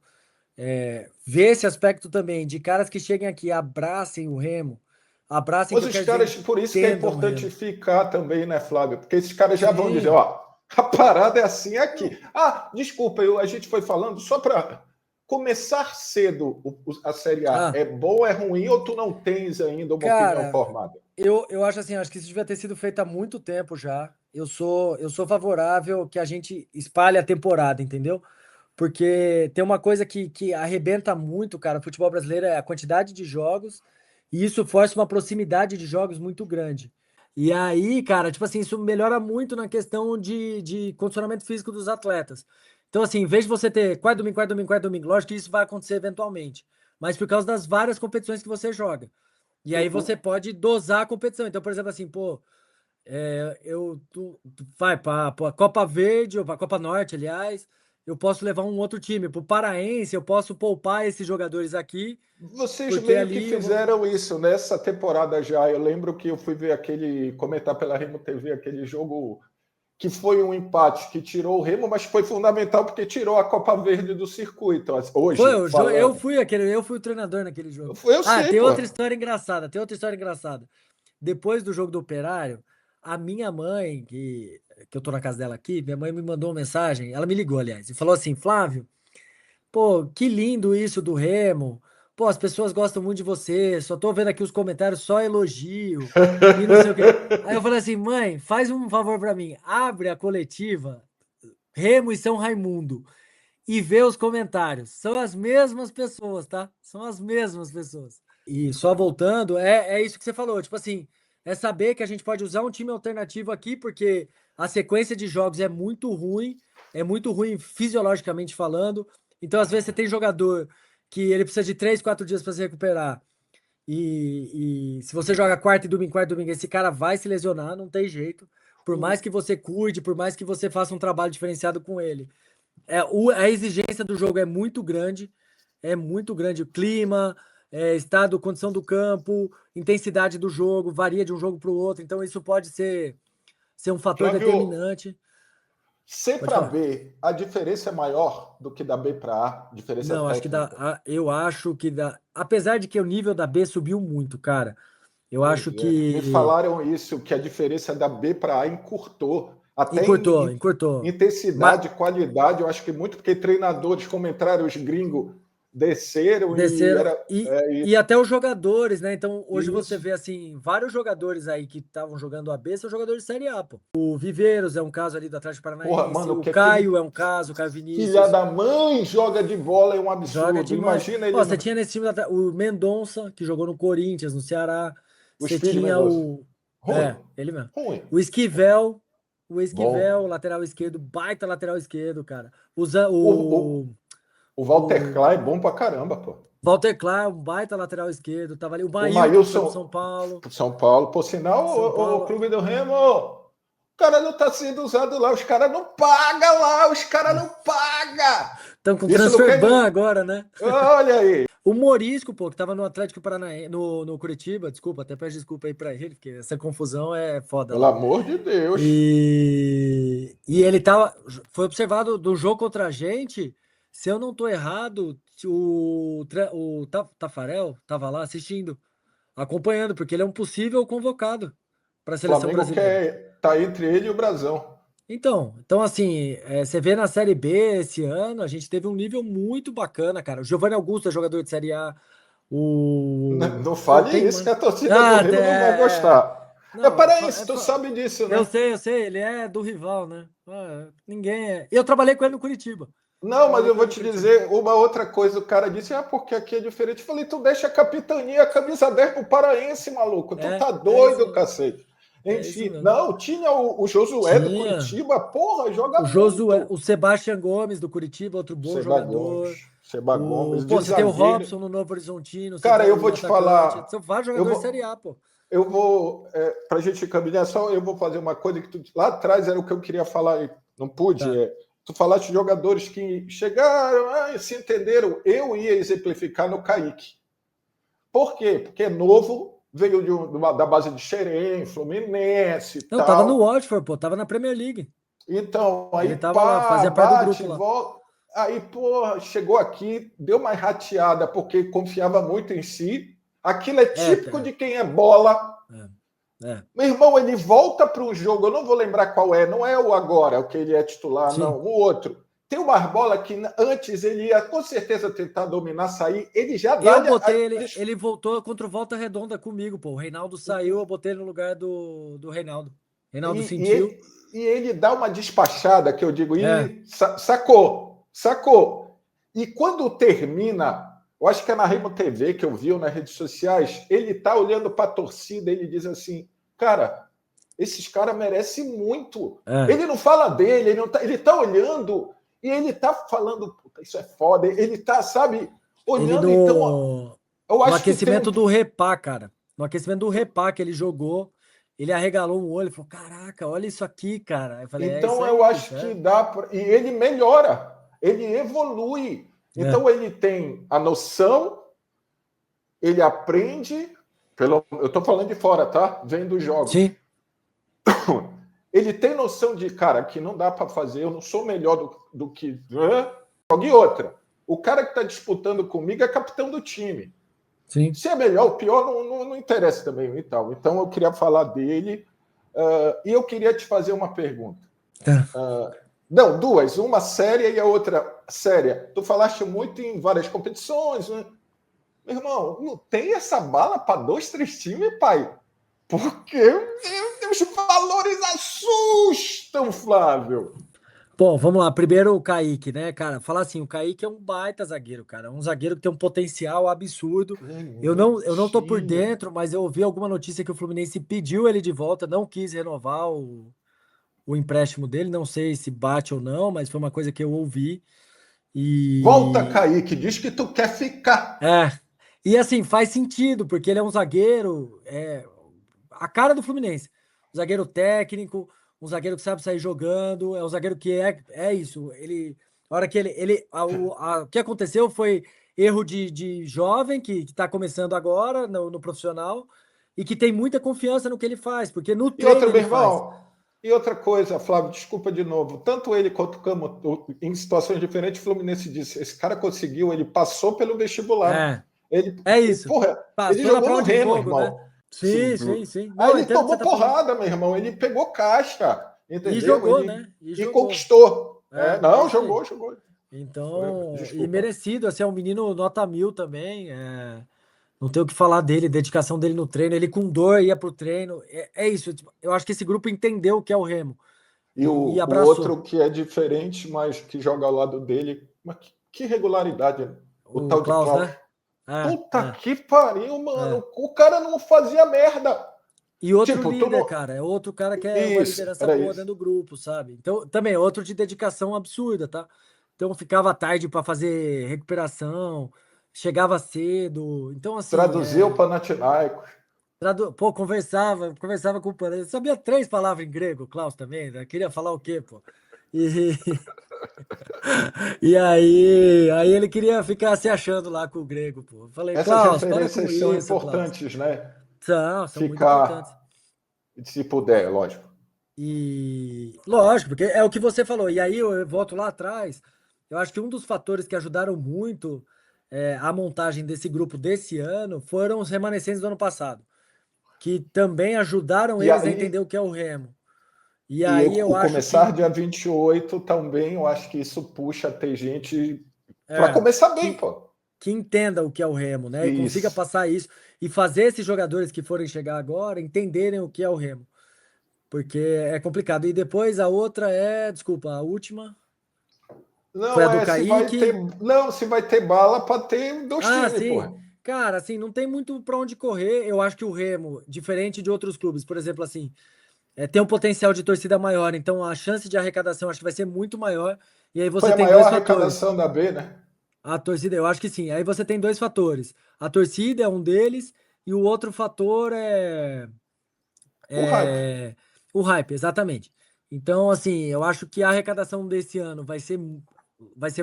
ver esse aspecto também, de caras que cheguem aqui, abracem o Remo, abracem, que Mas eu os quero dizer, caras, por isso que é entendam o importante Remo. ficar também, né, Flávio? Porque esses caras já vão dizer, Sim. ó, a parada é assim aqui. Não, Desculpa, a gente foi falando só para Começar cedo a Série A é bom, é ruim, ou tu não tens ainda uma opinião formada? Eu acho assim, acho que isso devia ter sido feito há muito tempo já. Eu sou favorável que a gente espalhe a temporada, entendeu? Porque tem uma coisa que arrebenta muito, cara, o futebol brasileiro é a quantidade de jogos, e isso força uma proximidade de jogos muito grande. E aí, cara, tipo assim, isso melhora muito na questão de condicionamento físico dos atletas. Então, assim, em vez de você ter quarto domingo, quarto domingo, quarto domingo, lógico que isso vai acontecer eventualmente, mas por causa das várias competições que você joga. E aí você pode dosar a competição. Então, por exemplo, assim, pô, tu vai para a Copa Verde ou para a Copa Norte, aliás, eu posso levar um outro time. Para o Paraense, eu posso poupar esses jogadores aqui, Vocês porque meio que ali fizeram isso nessa temporada já. Eu lembro que eu fui ver comentar pela Remo TV aquele jogo que foi um empate que tirou o Remo, mas foi fundamental porque tirou a Copa Verde do circuito. Hoje, eu fui o treinador naquele jogo. Eu sei, tem pô. outra história engraçada, Depois do jogo do Operário, a minha mãe, que eu tô na casa dela aqui, minha mãe me mandou uma mensagem, ela me ligou, aliás, e falou assim: Flávio, pô, que lindo isso do Remo. Pô, as pessoas gostam muito de você. Só tô vendo aqui os comentários, só elogio e não sei o quê. Aí eu falei assim, mãe, faz um favor pra mim. Abre a coletiva Remo e São Raimundo e vê os comentários. São as mesmas pessoas, tá? São as mesmas pessoas. E só voltando, é isso que você falou. Tipo assim, é saber que a gente pode usar um time alternativo aqui, porque a sequência de jogos é muito ruim fisiologicamente falando. Então, às vezes, você tem jogador que ele precisa de 3, 4 dias para se recuperar. E se você joga quarta e domingo, esse cara vai se lesionar, não tem jeito. Por mais que você cuide, por mais que você faça um trabalho diferenciado com ele. A exigência do jogo é muito grande. É muito grande. O clima, estado, condição do campo, intensidade do jogo, varia de um jogo para o outro. Então, isso pode ser um fator Flávio, determinante. C Pode para falar. B, a diferença é maior do que da B para A? Diferença Não, técnica? eu acho que dá. Apesar de que o nível da B subiu muito, cara. Eu acho Pois é. Me que falaram isso, que a diferença da B para A encurtou. Até encurtou, em encurtou. Mas intensidade, qualidade, eu acho que muito porque treinadores, comentários gringos desceram e desceram. era E até os jogadores, né? Então, hoje você isso. vê, assim, vários jogadores aí que estavam jogando a B são jogadores de Série A, pô. O Viveiros é um caso ali do Atlético Porra, Paranaense. mano, o O que Caio aquele é um caso, o Caio filha Vinícius. da mãe joga de bola é um Joga absurdo. demais. Imagina Ó, ele você no... tinha nesse time o Mendonça, que jogou no Corinthians, no Ceará. o Você Speed tinha Mendonça. o. Ruim, Ele mesmo. ruim. O Esquivel. O Esquivel, Bom. lateral esquerdo, baita lateral esquerdo, cara. Usa O, o, o Walter o Klein é bom pra caramba, pô. Walter Clark, um baita lateral esquerdo. Tava ali o O Mailton, que foi pro São Maílson, Paulo. São Paulo. Por sinal, São o Paulo. clube do Remo, o cara não tá sendo usado lá. Os caras não pagam lá. Os caras não pagam. Estão com Isso não transfer quer... ban agora, né? Olha aí. O Morisco, pô, que tava no Atlético Paranaense, no Curitiba, desculpa, até peço desculpa aí pra ele, porque essa confusão é foda Pelo lá. amor de Deus. E ele tava. Foi observado do jogo contra a gente. Se eu não tô errado, o Tafarel tava lá assistindo, acompanhando, porque ele é um possível convocado para a seleção Flamengo brasileira. tá entre ele e o Brasão. Então assim, você vê na Série B esse ano, a gente teve um nível muito bacana, cara. O Giovanni Augusto é jogador de Série A. Não Pô, fale tem isso que mais. a torcida do Ah, Remo não vai gostar. É não, paraense, tu sabe disso, né? eu sei, ele é do rival, né? Ninguém é. Eu trabalhei com ele no Curitiba. Não, mas eu vou te dizer uma outra coisa. O cara disse, porque aqui é diferente. Eu falei, tu deixa a capitania, a camisa 10 pro paraense, maluco. Tu tá Isso doido, mesmo. cacete. É isso Enfim, mesmo. não, tinha o Josué do Tinha Curitiba, porra, joga o Josué, muito. o Sebastião Gomes do Curitiba, outro bom jogador. Seba Gomes, de Você tem o zagueiro. Robson no Novo Horizontino, Cara, eu o vou te atacante. falar, São vários eu jogadores de Série vou, A, pô. pra gente caminhar só, eu vou fazer uma coisa que lá atrás era o que eu queria falar e não pude. Tá. Tu falaste de jogadores que chegaram, se entenderam. Eu ia exemplificar no Kaique. Por quê? Porque é novo, veio da base de Xerém, Fluminense e Não, tava no tal. Watford, pô, tava na Premier League. Então, aí Ele tava lá, pá, fazia parte do bate, grupo lá. volta. Aí, porra, chegou aqui, deu mais rateada, porque confiava muito em si. Aquilo é típico de quem é bola. Meu irmão, ele volta para um jogo, eu não vou lembrar qual é, não é o agora, o que ele é titular, Sim. não, o outro. tem o Barbola que antes ele ia com certeza tentar dominar, sair. Ele já dá. Eu botei ele voltou contra o Volta Redonda comigo, pô. O Reinaldo saiu, eu botei ele no lugar do Reinaldo. Reinaldo sentiu. E ele dá uma despachada que eu digo, sacou. E quando termina, eu acho que é na Remo TV que eu vi, ou nas redes sociais, ele tá olhando para a torcida, ele diz assim, cara, esses caras merecem muito. Ele não fala dele, ele tá olhando e ele tá falando, puta, isso é foda. Ele tá, sabe, olhando. Então, eu acho no aquecimento do Repá, cara. No aquecimento do Repá que ele jogou, ele arregalou um olho e falou, caraca, olha isso aqui, cara. Eu falei, então eu acho que dá pra... E ele melhora, ele evolui. Então ele tem a noção, ele aprende, eu estou falando de fora, tá? Vendo os jogos. Sim. Ele tem noção de, cara, que não dá para fazer, eu não sou melhor do que... E outra, o cara que está disputando comigo é capitão do time. Sim. Se é melhor ou pior, não interessa também e tal. Então eu queria falar dele e eu queria te fazer uma pergunta. Não, duas. Uma séria e a outra séria. Tu falaste muito em várias competições, né? Meu irmão, não tem essa bala para 2, 3 times, pai? Porque os valores assustam, Flávio. Bom, vamos lá. Primeiro o Kaique, né, cara? Falar assim, o Kaique é um baita zagueiro, cara. Um zagueiro que tem um potencial absurdo. Eu não tô por dentro, mas eu ouvi alguma notícia que o Fluminense pediu ele de volta, não quis renovar o empréstimo dele. Não sei se bate ou não, mas foi uma coisa que eu ouvi. Volta, Kaique, diz que tu quer ficar. E assim, faz sentido, porque ele é um zagueiro, a cara do Fluminense. Um zagueiro técnico, um zagueiro que sabe sair jogando, é um zagueiro que é isso. A hora que o que aconteceu foi erro de jovem que está começando agora no profissional e que tem muita confiança no que ele faz, porque no treino ele faz. E outra coisa, Flávio, desculpa de novo, tanto ele quanto o Camo, em situações diferentes, o Fluminense disse, esse cara conseguiu, ele passou pelo vestibular. Isso. Ele jogou no Remo, irmão. Né? Sim. Aí ele tomou porrada, meu irmão. Ele pegou caixa, entendeu? E jogou, né? E conquistou. Jogou. Então, e merecido. Assim, é um menino nota 1000 também. Não tenho o que falar dele, dedicação dele no treino. Ele com dor ia pro treino. É isso. Eu acho que esse grupo entendeu o que é o Remo. E o outro que é diferente, mas que joga ao lado dele. Mas que regularidade. O tal Klaus, de Klaus. né? Puta que pariu, mano. O cara não fazia merda. E outro líder, cara. É outro cara que é uma liderança boa dentro do grupo, sabe? Então, também é outro de dedicação absurda, tá? Então, ficava tarde para fazer recuperação, chegava cedo. Então, assim. Traduziu o Panathinaikos. Pô, conversava com o Panathinaikos. Sabia 3 palavras em grego, Klaus também, né? Queria falar o quê, pô? E aí ele queria ficar se achando lá com o grego, pô. Eu falei, Klaus, para com isso, são importantes, Klaus. Né? São muito importantes. Se puder, lógico. E lógico, porque é o que você falou. E aí eu volto lá atrás. Eu acho que um dos fatores que ajudaram muito a montagem desse grupo desse ano foram os remanescentes do ano passado, que também ajudaram eles a entender o que é o Remo. E aí eu acho começar dia 28 também, eu acho que isso puxa a ter gente para começar bem, pô. Que entenda o que é o Remo, né? E consiga passar isso e fazer esses jogadores que forem chegar agora entenderem o que é o Remo. Porque é complicado. E depois a outra desculpa, a última. Não, foi a do Kaique. Se vai ter bala para ter 2 times, sim. Porra. Cara, assim, não tem muito para onde correr. Eu acho que o Remo, diferente de outros clubes, por exemplo, assim, tem um potencial de torcida maior, então a chance de arrecadação acho que vai ser muito maior. E aí você tem 2 fatores. Foi a maior arrecadação da B, né? A torcida, eu acho que sim. Aí você tem 2 fatores. A torcida é um deles e o outro fator o hype, exatamente. Então, assim, eu acho que a arrecadação desse ano vai ser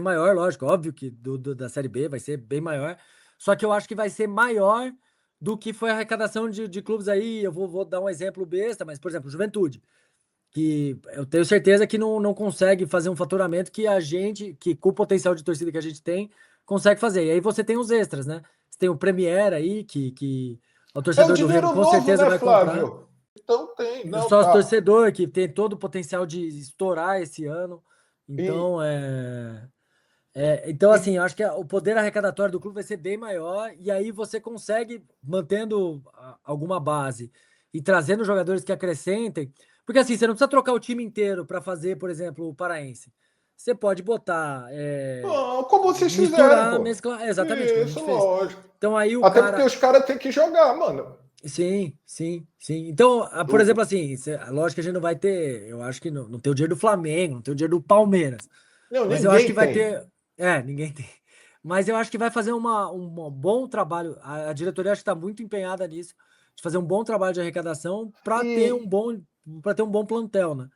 maior, lógico, óbvio que da Série B vai ser bem maior. Só que eu acho que vai ser maior do que foi a arrecadação de clubes aí. Eu vou dar um exemplo besta, mas, por exemplo, Juventude, que eu tenho certeza que não consegue fazer um faturamento que a gente, que com o potencial de torcida que a gente tem, consegue fazer. E aí você tem os extras, né? Você tem o Premier aí, que o torcedor do Remo com certeza vai comprar. Então tem. O sócio torcedor, que tem todo o potencial de estourar esse ano. E, Então, então, e assim, eu acho que o poder arrecadatório do clube vai ser bem maior, e aí você consegue, mantendo alguma base e trazendo jogadores que acrescentem, porque assim, você não precisa trocar o time inteiro para fazer, por exemplo, o Paraense. Você pode botar, como vocês fizeram, misturar, pô. mesclar, exatamente como a Isso, gente fez. lógico. Então aí o Até porque cara. os caras têm que jogar, mano. Sim, sim, sim. Então, por exemplo, O- assim, lógico que a gente não vai ter, eu acho que não tem o dinheiro do Flamengo, não tem o dinheiro do Palmeiras, Não, mas eu acho que ninguém vai tem. ter, ninguém tem. Mas eu acho que vai fazer um bom trabalho. A diretoria acho que está muito empenhada nisso, de fazer um bom trabalho de arrecadação E para ter um bom plantel, né?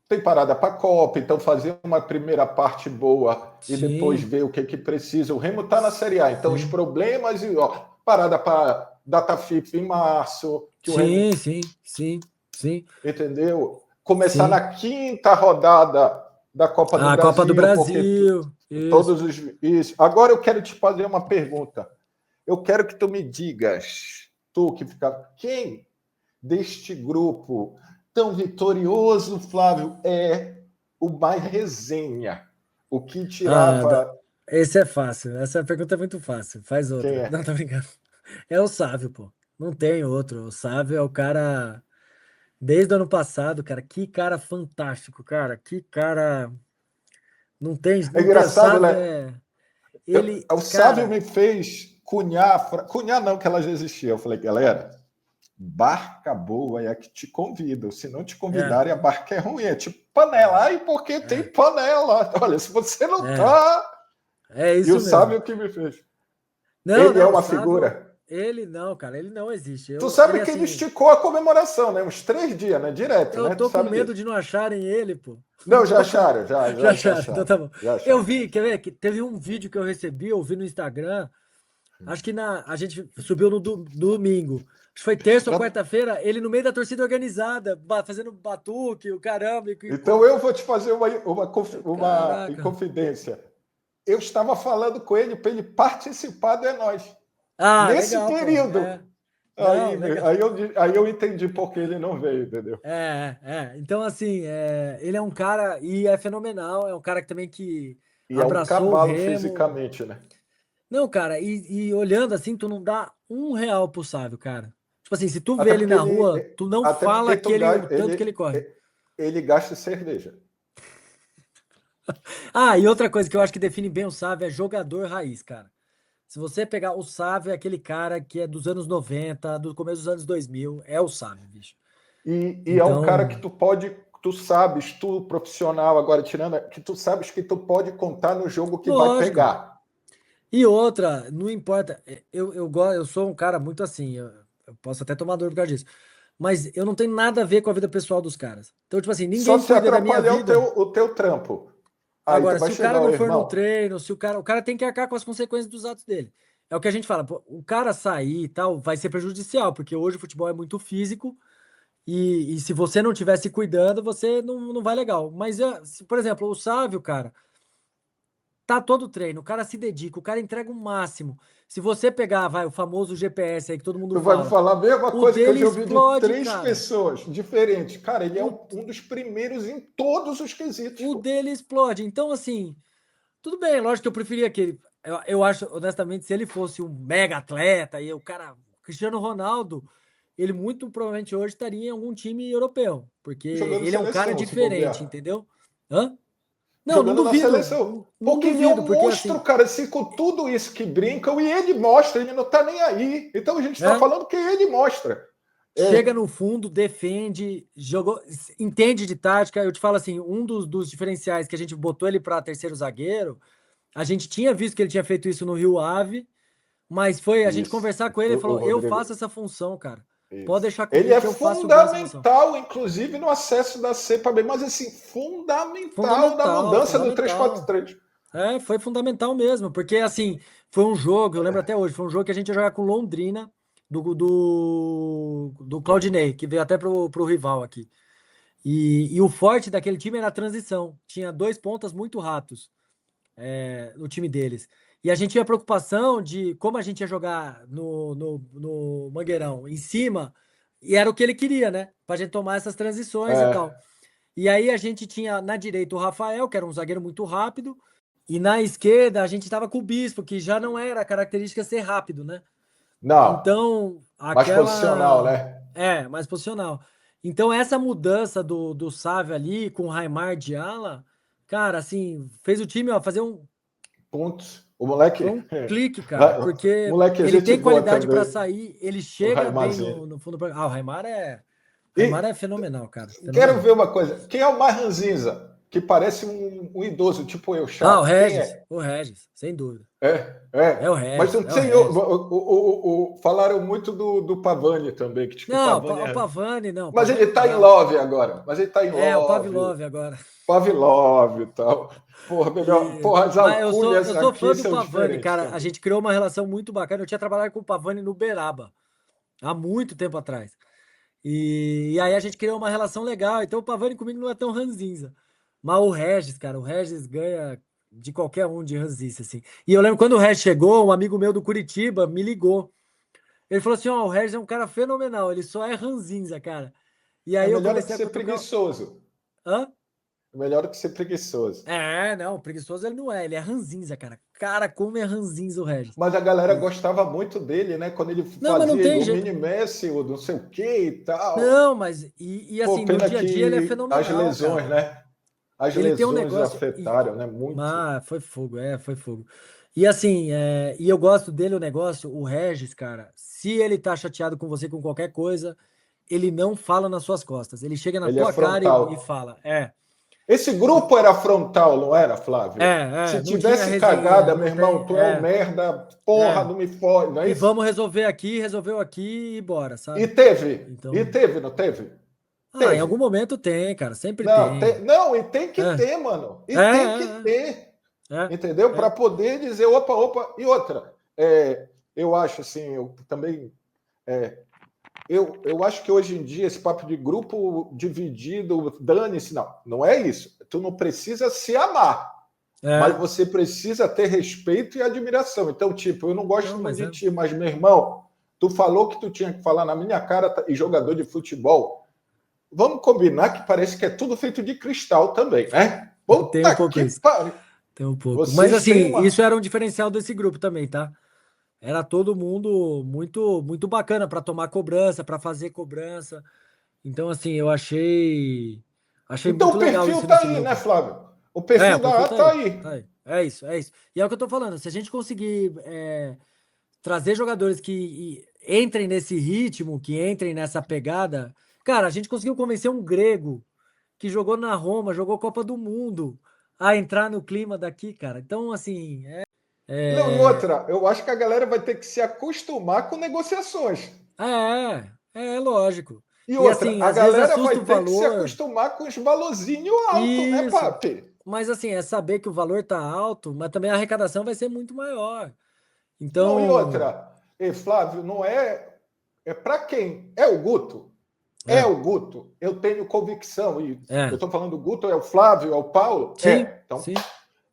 tem parada para a Copa, então fazer uma primeira parte boa e depois Sim, ver o que, que precisa. O Remo está na Série A, então os sim, problemas e ó, parada para data FIFA em março, que o Remo, sim, sim, sim, sim, entendeu? Começar sim. na quinta rodada da Copa do A Copa do Brasil, porque Brasil, isso. todos os isso. Agora eu quero te fazer uma pergunta. Eu quero que tu me digas, tu que fica, quem deste grupo tão vitorioso, Flávio, é o mais resenha? O que Ah, tirava. esse é fácil. Essa pergunta é muito fácil. Faz Quem outra. Não, é? tô brincando. É o Sávio, pô. Não tem outro. O Sávio é o cara. Desde o ano passado, cara. Que cara fantástico, cara. Que cara. Não tem. É Não tem. O engraçado, Sávio né? é. Ele. O Sávio Cara. me fez cunhar. Cunhar não, que ela já existia. Eu falei, galera, barca boa é a que te convida. Se não te É. convidarem, a barca é ruim. É tipo panela. Ai, porque tem É. panela. Olha, se você não É. tá. É E o isso mesmo. Sávio que me fez. Não, Ele é não. O uma Sávio. figura. Ele não, cara. Ele não existe. Tu Ele, sabe que ele assim. esticou a comemoração, né? Uns 3 dias, né? Direto, Eu né? Tu tô com sabe medo disso. de não acharem ele, pô. Não, já Tô com medo. acharam, já, Já já, já acharam, então acharam. tá bom. Já Eu acharam. vi, quer ver? Que teve um vídeo que eu vi no Instagram. Acho que a gente subiu no domingo. Acho que foi terça ou Já- quarta-feira, ele no meio da torcida organizada, fazendo batuque, o caramba. Então eu vou te fazer uma Caraca. inconfidência. Eu estava falando com ele para ele participar do É Nós. Ah, Nesse legal, pô. É. período. Não, legal. Aí eu entendi por que ele não veio, entendeu? Então, assim, ele é um cara, e é fenomenal, é um cara que também que E é um abraçou o cavalo Remo. fisicamente, né? Não, cara, e olhando assim, tu não dá R$ 1 pro Sávio, cara. Tipo assim, se tu vê Até ele porque na rua, tu não até porque fala tu, o tanto que ele corre. ele gasta cerveja. Ah, e outra coisa que eu acho que define bem o Sávio é jogador raiz, cara. Se você pegar o Sávio, é aquele cara que é dos anos 90, do começo dos anos 2000, é o Sávio, bicho. E é um cara Então, que tu sabes, tu profissional, agora tirando, que tu sabes que tu pode contar no jogo que vai lógico. pegar. E outra, não importa, eu sou um cara muito assim, eu posso até tomar dor por causa disso, mas eu não tenho nada a ver com a vida pessoal dos caras. Então, tipo assim, Só ninguém se cuida da minha atrapalhar vida. o teu trampo. Aí tu Agora, vai se o cara chegar, ô não for no irmão. treino, se o cara tem que arcar com as consequências dos atos dele. É o que a gente fala, pô, o cara sair e tal vai ser prejudicial, porque hoje o futebol é muito físico e se você não estiver se cuidando, você não vai legal. Mas, por exemplo, o Sávio, cara, tá todo treino, o cara se dedica, o cara entrega o máximo. Se você pegar, vai, o famoso GPS aí que todo mundo Tu vai me fala, falar a mesma o coisa que eu dele já ouvi de explode, três cara. pessoas diferentes. Cara, ele é O, um dos primeiros em todos os quesitos, o pô. dele explode. Então, assim. Tudo bem, lógico que eu preferia que ele. Eu acho, honestamente, se ele fosse um mega atleta e o cara, Cristiano Ronaldo, ele muito provavelmente hoje estaria em algum time europeu, porque Jogando ele é um cara seleção, se diferente, bobear. entendeu? Hã? Não, não Jogando na duvido, seleção. não Porque ele é duvido, um porque monstro, assim, cara, assim, com tudo isso que brincam, e ele mostra, ele não tá nem aí. Então a gente está né? falando que ele mostra. Chega É, no fundo, defende, jogou, entende de tática. Eu te falo assim, um dos diferenciais que a gente botou ele para terceiro zagueiro, a gente tinha visto que ele tinha feito isso no Rio Ave. Mas foi a gente isso. conversar com ele e O falou: eu Rodrigo. faço essa função, cara. Pode Isso. deixar Ele comigo é que eu faço bem essa função. fundamental, inclusive, no acesso da C para B, mas assim, fundamental na Fundamental, mudança do fundamental. 3-4-3. Foi fundamental mesmo, porque assim, foi um jogo, eu lembro até hoje, foi um jogo que a gente ia jogar com Londrina, do Claudinei, que veio até pro rival aqui. E o forte daquele time era a transição. Tinha dois pontas muito rápidos. No time deles. E a gente tinha preocupação de como a gente ia jogar no Mangueirão em cima, e era o que ele queria, né? Pra gente tomar essas transições e É, tal. E aí a gente tinha na direita o Rafael, que era um zagueiro muito rápido, e na esquerda a gente estava com o Bispo, que já não era a característica ser rápido, né? Não, Então, mais posicional, aquela. né? Mais posicional. Então, essa mudança do Sávio ali com o Raimar de ala, cara, assim, fez o time ó, fazer um. Pontos. O moleque. Foi um clique, cara, porque Moleque, ele gente tem boa qualidade para também. sair, ele O chega bem Raimarzinho. no fundo. Ah, o Raimar é. Raimar E é fenomenal, cara. quero Fenomenal. ver uma coisa. Quem é o mais ranzinza? Que parece um idoso, tipo eu, Ah, o chato. Quem Regis. é? O Regis, sem dúvida. É. É o Mas Regis, não é o sei. Regis. Falaram muito do Pavani também, que diz que o Não, Pavani o é. Pavani, não. O Mas ele Pavani não tá em dá. love agora. Mas ele tá em É, o love. Pavlov agora. Pavlov e tal. Porra, melhor. Porra, as Mas eu alcunhas sou fã aqui do são Pavani, diferentes cara. A também. gente criou uma relação muito bacana. Eu tinha trabalhado com o Pavani no Beraba, há muito tempo atrás. E aí a gente criou uma relação legal. Então o Pavani comigo não é tão ranzinza. Mas o Regis, cara, o Regis ganha de qualquer um de ranzice, assim. E eu lembro quando o Regis chegou, um amigo meu do Curitiba me ligou. Ele falou assim: ó, o Regis é um cara fenomenal, ele só é ranzinza, cara. E É aí eu melhor do que comecei a ser cutucar. preguiçoso. Hã? É melhor do que ser preguiçoso. Não, preguiçoso ele não é, ele é ranzinza, cara. Cara, como é ranzinza o Regis. Mas a galera gostava muito dele, né? Quando ele Não, mas não fazia tem o jeito. mini Messi, o não sei o que e tal. Não, mas Pô, assim, no pena dia a dia ele é que as fenomenal, lesões, cara. né? As Ele tem um lesões o negócio. afetaram, né? Muito. Foi fogo, foi fogo. E assim, e eu gosto dele, o negócio, o Regis, cara, se ele tá chateado com você com qualquer coisa, ele não fala nas suas costas. Ele chega na Ele é tua cara e frontal. fala, Esse grupo era frontal, não era, Flávio? Se não tinha tivesse resenha, cagada, meu não tem, irmão, tu é um merda, porra, é. não me fode, não é E isso? vamos resolver aqui, resolveu aqui e bora, E sabe? teve, e Então, teve, não teve? em algum Teve. momento tem, cara, sempre Não, tem. não, e tem que É, ter, mano. E é, tem que é, ter, é, entendeu? é. Para é. poder dizer, opa, opa, e outra. Eu acho assim, eu também. é, eu acho que hoje em dia esse papo de grupo dividido, dane-se, não é isso. Tu não precisa se amar, mas É. você precisa ter respeito e admiração. Então, tipo, eu não Não, gosto muito mas de é. ti, mas, meu irmão, tu falou que tu tinha que falar na minha cara e jogador de futebol. Vamos combinar que parece que é tudo feito de cristal também, né? Tem um Puta pouco que isso. pariu. Tem um pouco. Mas Vocês têm assim, uma. isso era um diferencial desse grupo também, tá? Era todo mundo muito muito bacana para tomar cobrança, para fazer cobrança. Então assim, eu achei Então muito o legal perfil isso tá nesse aí, né, grupo. Flávio? O perfil O da perfil A tá tá aí, aí. tá aí. É isso, é isso. E é o que eu tô falando. Se a gente conseguir trazer jogadores que entrem nesse ritmo, que entrem nessa pegada, cara, a gente conseguiu convencer um grego que jogou na Roma, jogou Copa do Mundo, a entrar no clima daqui, cara. Então, assim, Não, e é, outra, eu acho que a galera vai ter que se acostumar com negociações. lógico. E E outra, assim, a às vezes galera assusta vai o ter que se valor. acostumar com os valorzinhos altos, né, Isso. papi? Mas assim, é saber que o valor tá alto, mas também a arrecadação vai ser muito maior. Não, e Então, outra, Flávio, não é. É para quem? É o Guto? É é, o Guto. Eu tenho convicção. E eu é. estou falando do Guto, é o Flávio, é o Paulo? Sim, É. Então, sim.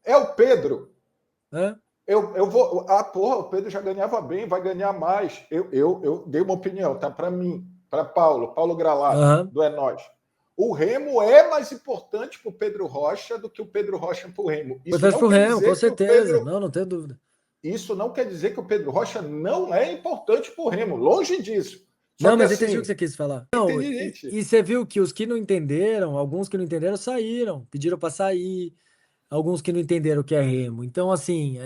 é o Pedro. É, Eu vou. Ah, porra, o Pedro já ganhava bem, vai ganhar mais. Eu dei uma opinião, tá? Para mim, para Paulo Gralato, aham. do É Nós. O Remo é mais importante para o Pedro Rocha do que o Pedro Rocha para o Remo. Isso Importante não pro quer Remo, com dizer que o certeza. Pedro. Não, não tenho dúvida. Isso não quer dizer que o Pedro Rocha não é importante para o Remo. Longe disso. Só Não, que mas eu entendi o que assim, você quis falar. Não, entendi, gente. e você viu que os que não entenderam, alguns que não entenderam saíram, pediram para sair, alguns que não entenderam o que é Remo. Então, assim,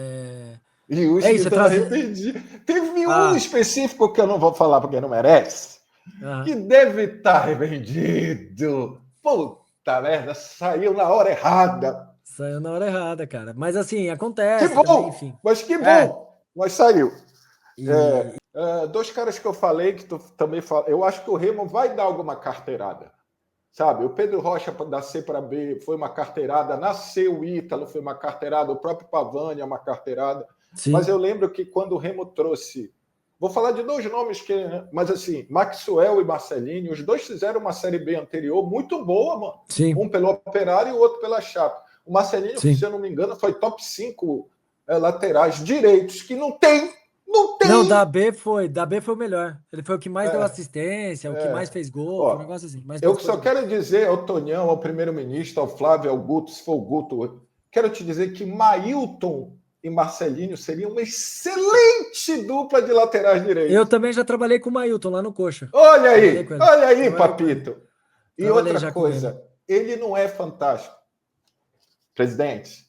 E os é que isso, é estão trazer. arrependidos. Teve um Ah, específico que eu não vou falar porque não merece, aham. que deve estar arrependido. Puta merda, saiu na hora errada. Saiu na hora errada, cara. Mas assim, Que acontece também, bom, enfim. mas que É. bom, mas saiu. E Dois caras que eu falei, que tu também fala, eu acho que o Remo vai dar alguma carteirada. Sabe, o Pedro Rocha da C para B foi uma carteirada, nasceu o Ítalo, foi uma carteirada, o próprio Pavani é uma carteirada. Mas sim, eu lembro que quando o Remo trouxe. Vou falar de dois nomes que. Mas assim, Maxwell e Marcelinho, os dois fizeram uma Série B anterior muito boa, mano. sim, Um pelo Operário e o outro pela Chape. O Marcelinho, se sim. eu não me engano, foi top 5 laterais direitos, que não tem Não tem. Não, da B foi o melhor. Ele foi o que mais deu assistência, o que mais fez gol, foi um negócio assim. Mais Eu só quero dizer ao Tonhão, ao primeiro-ministro, ao Flávio, ao Guto, se for o Guto, quero te dizer que Mailton e Marcelinho seriam uma excelente dupla de laterais direitos. Eu também já trabalhei com o Mailton lá no Coxa. Olha aí, papito. E outra coisa, ele não é fantástico. Presidente,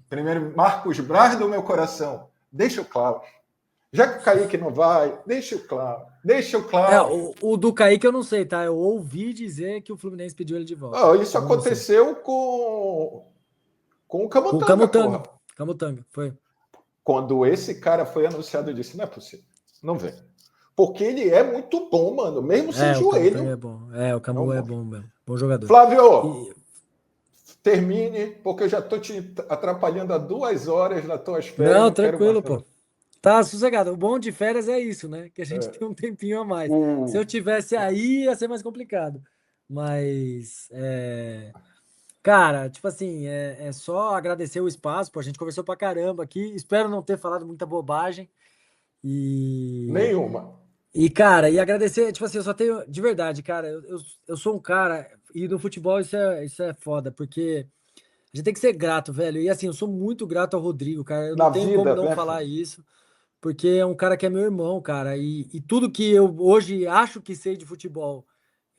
primeiro Marcos Braz do meu coração, deixa o Klaus. Já que o Kaique não vai, deixa o Klaus. O do Kaique eu não sei, tá? Eu ouvi dizer que o Fluminense pediu ele de volta. Isso aconteceu com o Camutanga. Camutanga, foi. Quando esse cara foi anunciado, eu disse, não é possível, não vem. Porque ele é muito bom, mano, mesmo sem joelho. O Camutanga é bom. O Camu é bom mesmo. Bom jogador. Flávio, termine, porque eu já tô te atrapalhando há 2 horas nas tuas férias. Não, tranquilo, pô. Tá sossegado. O bom de férias é isso, né? Que a gente tem um tempinho a mais. Se eu tivesse aí, ia ser mais complicado. Mas, cara, tipo assim, é só agradecer o espaço. Pô, a gente conversou pra caramba aqui. Espero não ter falado muita bobagem. Nenhuma. E, cara, e agradecer, tipo assim, eu só tenho, de verdade, cara, eu sou um cara, e no futebol isso é foda, porque a gente tem que ser grato, velho. E assim, eu sou muito grato ao Rodrigo, cara. Eu não tenho como não falar isso. Porque é um cara que é meu irmão, cara, e tudo que eu hoje acho que sei de futebol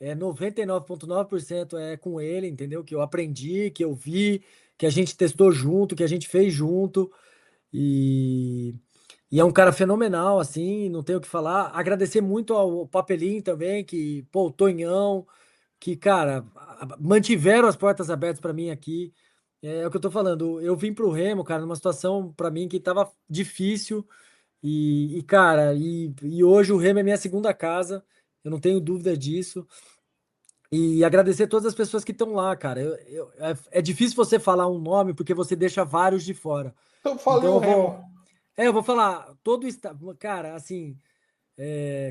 99,9% é com ele, entendeu? Que eu aprendi, que eu vi, que a gente testou junto, que a gente fez junto, e, e é um cara fenomenal, assim, não tenho o que falar. Agradecer muito ao Papelinho também, que, pô, o Tonhão, que, cara, mantiveram as portas abertas para mim aqui. É o que eu tô falando, eu vim pro Remo, cara, numa situação para mim que tava difícil, cara, hoje o Remo é minha segunda casa, eu não tenho dúvida disso. E agradecer todas as pessoas que estão lá, cara. É difícil você falar um nome porque você deixa vários de fora. Então falei o Remo. Eu vou falar todo o estado. Cara, assim,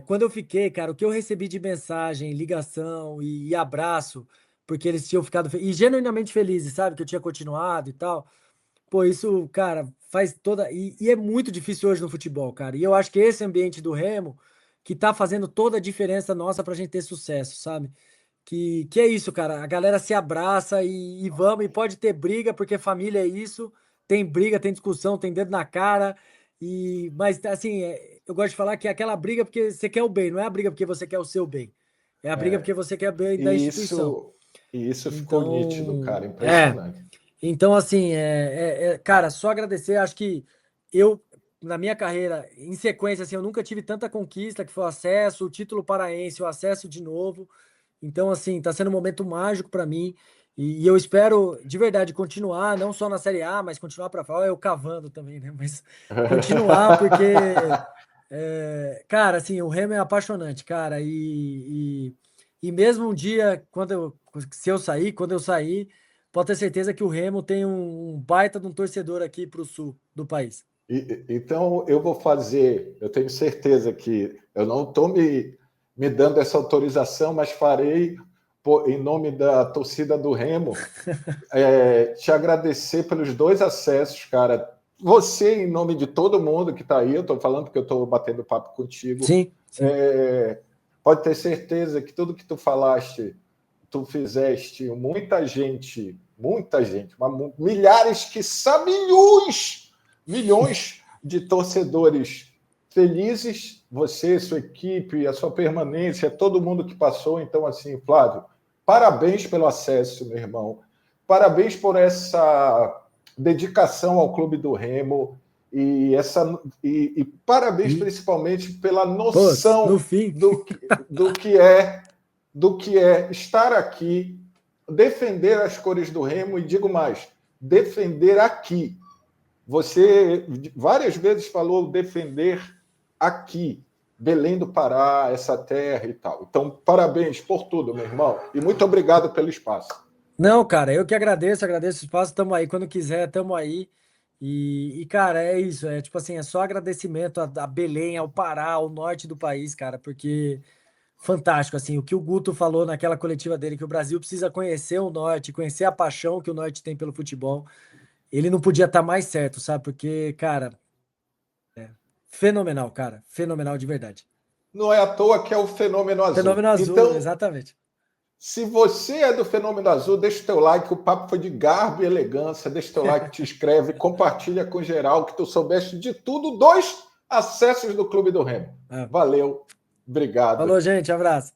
quando eu fiquei, cara, o que eu recebi de mensagem, ligação e abraço, porque eles tinham ficado e genuinamente felizes, sabe? Que eu tinha continuado e tal. Pô, isso, cara, faz toda. E é muito difícil hoje no futebol, cara. E eu acho que esse ambiente do Remo que tá fazendo toda a diferença nossa pra gente ter sucesso, sabe? Que é isso, cara. A galera se abraça e vamos, e pode ter briga, porque família é isso. Tem briga, tem discussão, tem dedo na cara. Mas, assim, eu gosto de falar que é aquela briga porque você quer o bem, não é a briga porque você quer o seu bem. É a briga porque você quer o bem da instituição. Isso ficou nítido, cara. Impressionante. Então, assim, cara, só agradecer. Acho que eu, na minha carreira, em sequência, assim, eu nunca tive tanta conquista, que foi o acesso, o título paraense, o acesso de novo. Então, assim, tá sendo um momento mágico para mim. E eu espero, de verdade, continuar, não só na Série A, mas continuar para fora, eu cavando também, né? Mas continuar, porque, cara, assim, o Remo é apaixonante, cara. E mesmo um dia, quando eu sair, pode ter certeza que o Remo tem um baita de um torcedor aqui para o sul do país. Então, eu tenho certeza que eu não estou me dando essa autorização, mas farei, em nome da torcida do Remo, te agradecer pelos 2 acessos, cara. Você, em nome de todo mundo que está aí, eu estou falando porque eu estou batendo papo contigo. Sim. Pode ter certeza que tudo que tu falaste, tu fizeste muita gente, milhares, quiçá milhões de torcedores felizes, você, sua equipe, a sua permanência, todo mundo que passou. Então, assim, Flávio, parabéns pelo acesso, meu irmão. Parabéns por essa dedicação ao Clube do Remo e parabéns principalmente pela noção do que é estar aqui, defender as cores do Remo, e digo mais, defender aqui. Você várias vezes falou defender aqui, Belém do Pará, essa terra e tal. Então, parabéns por tudo, meu irmão, e muito obrigado pelo espaço. Não, cara, eu que agradeço o espaço, estamos aí, quando quiser, estamos aí. Cara, é isso, tipo assim, é só agradecimento a Belém, ao Pará, ao norte do país, cara, porque fantástico, assim, o que o Guto falou naquela coletiva dele, que o Brasil precisa conhecer o norte, conhecer a paixão que o norte tem pelo futebol. Ele não podia estar mais certo, sabe? Porque, cara, fenomenal, cara. Fenomenal de verdade. Não é à toa que é o Fenômeno Azul. Fenômeno Azul, então, exatamente. Se você é do Fenômeno Azul, deixa o teu like, o papo foi de garbo e elegância. Deixa o teu like, te inscreve, compartilha com geral, que tu soubeste de tudo. 2 acessos do Clube do Remo. Valeu, obrigado. Falou, gente, abraço.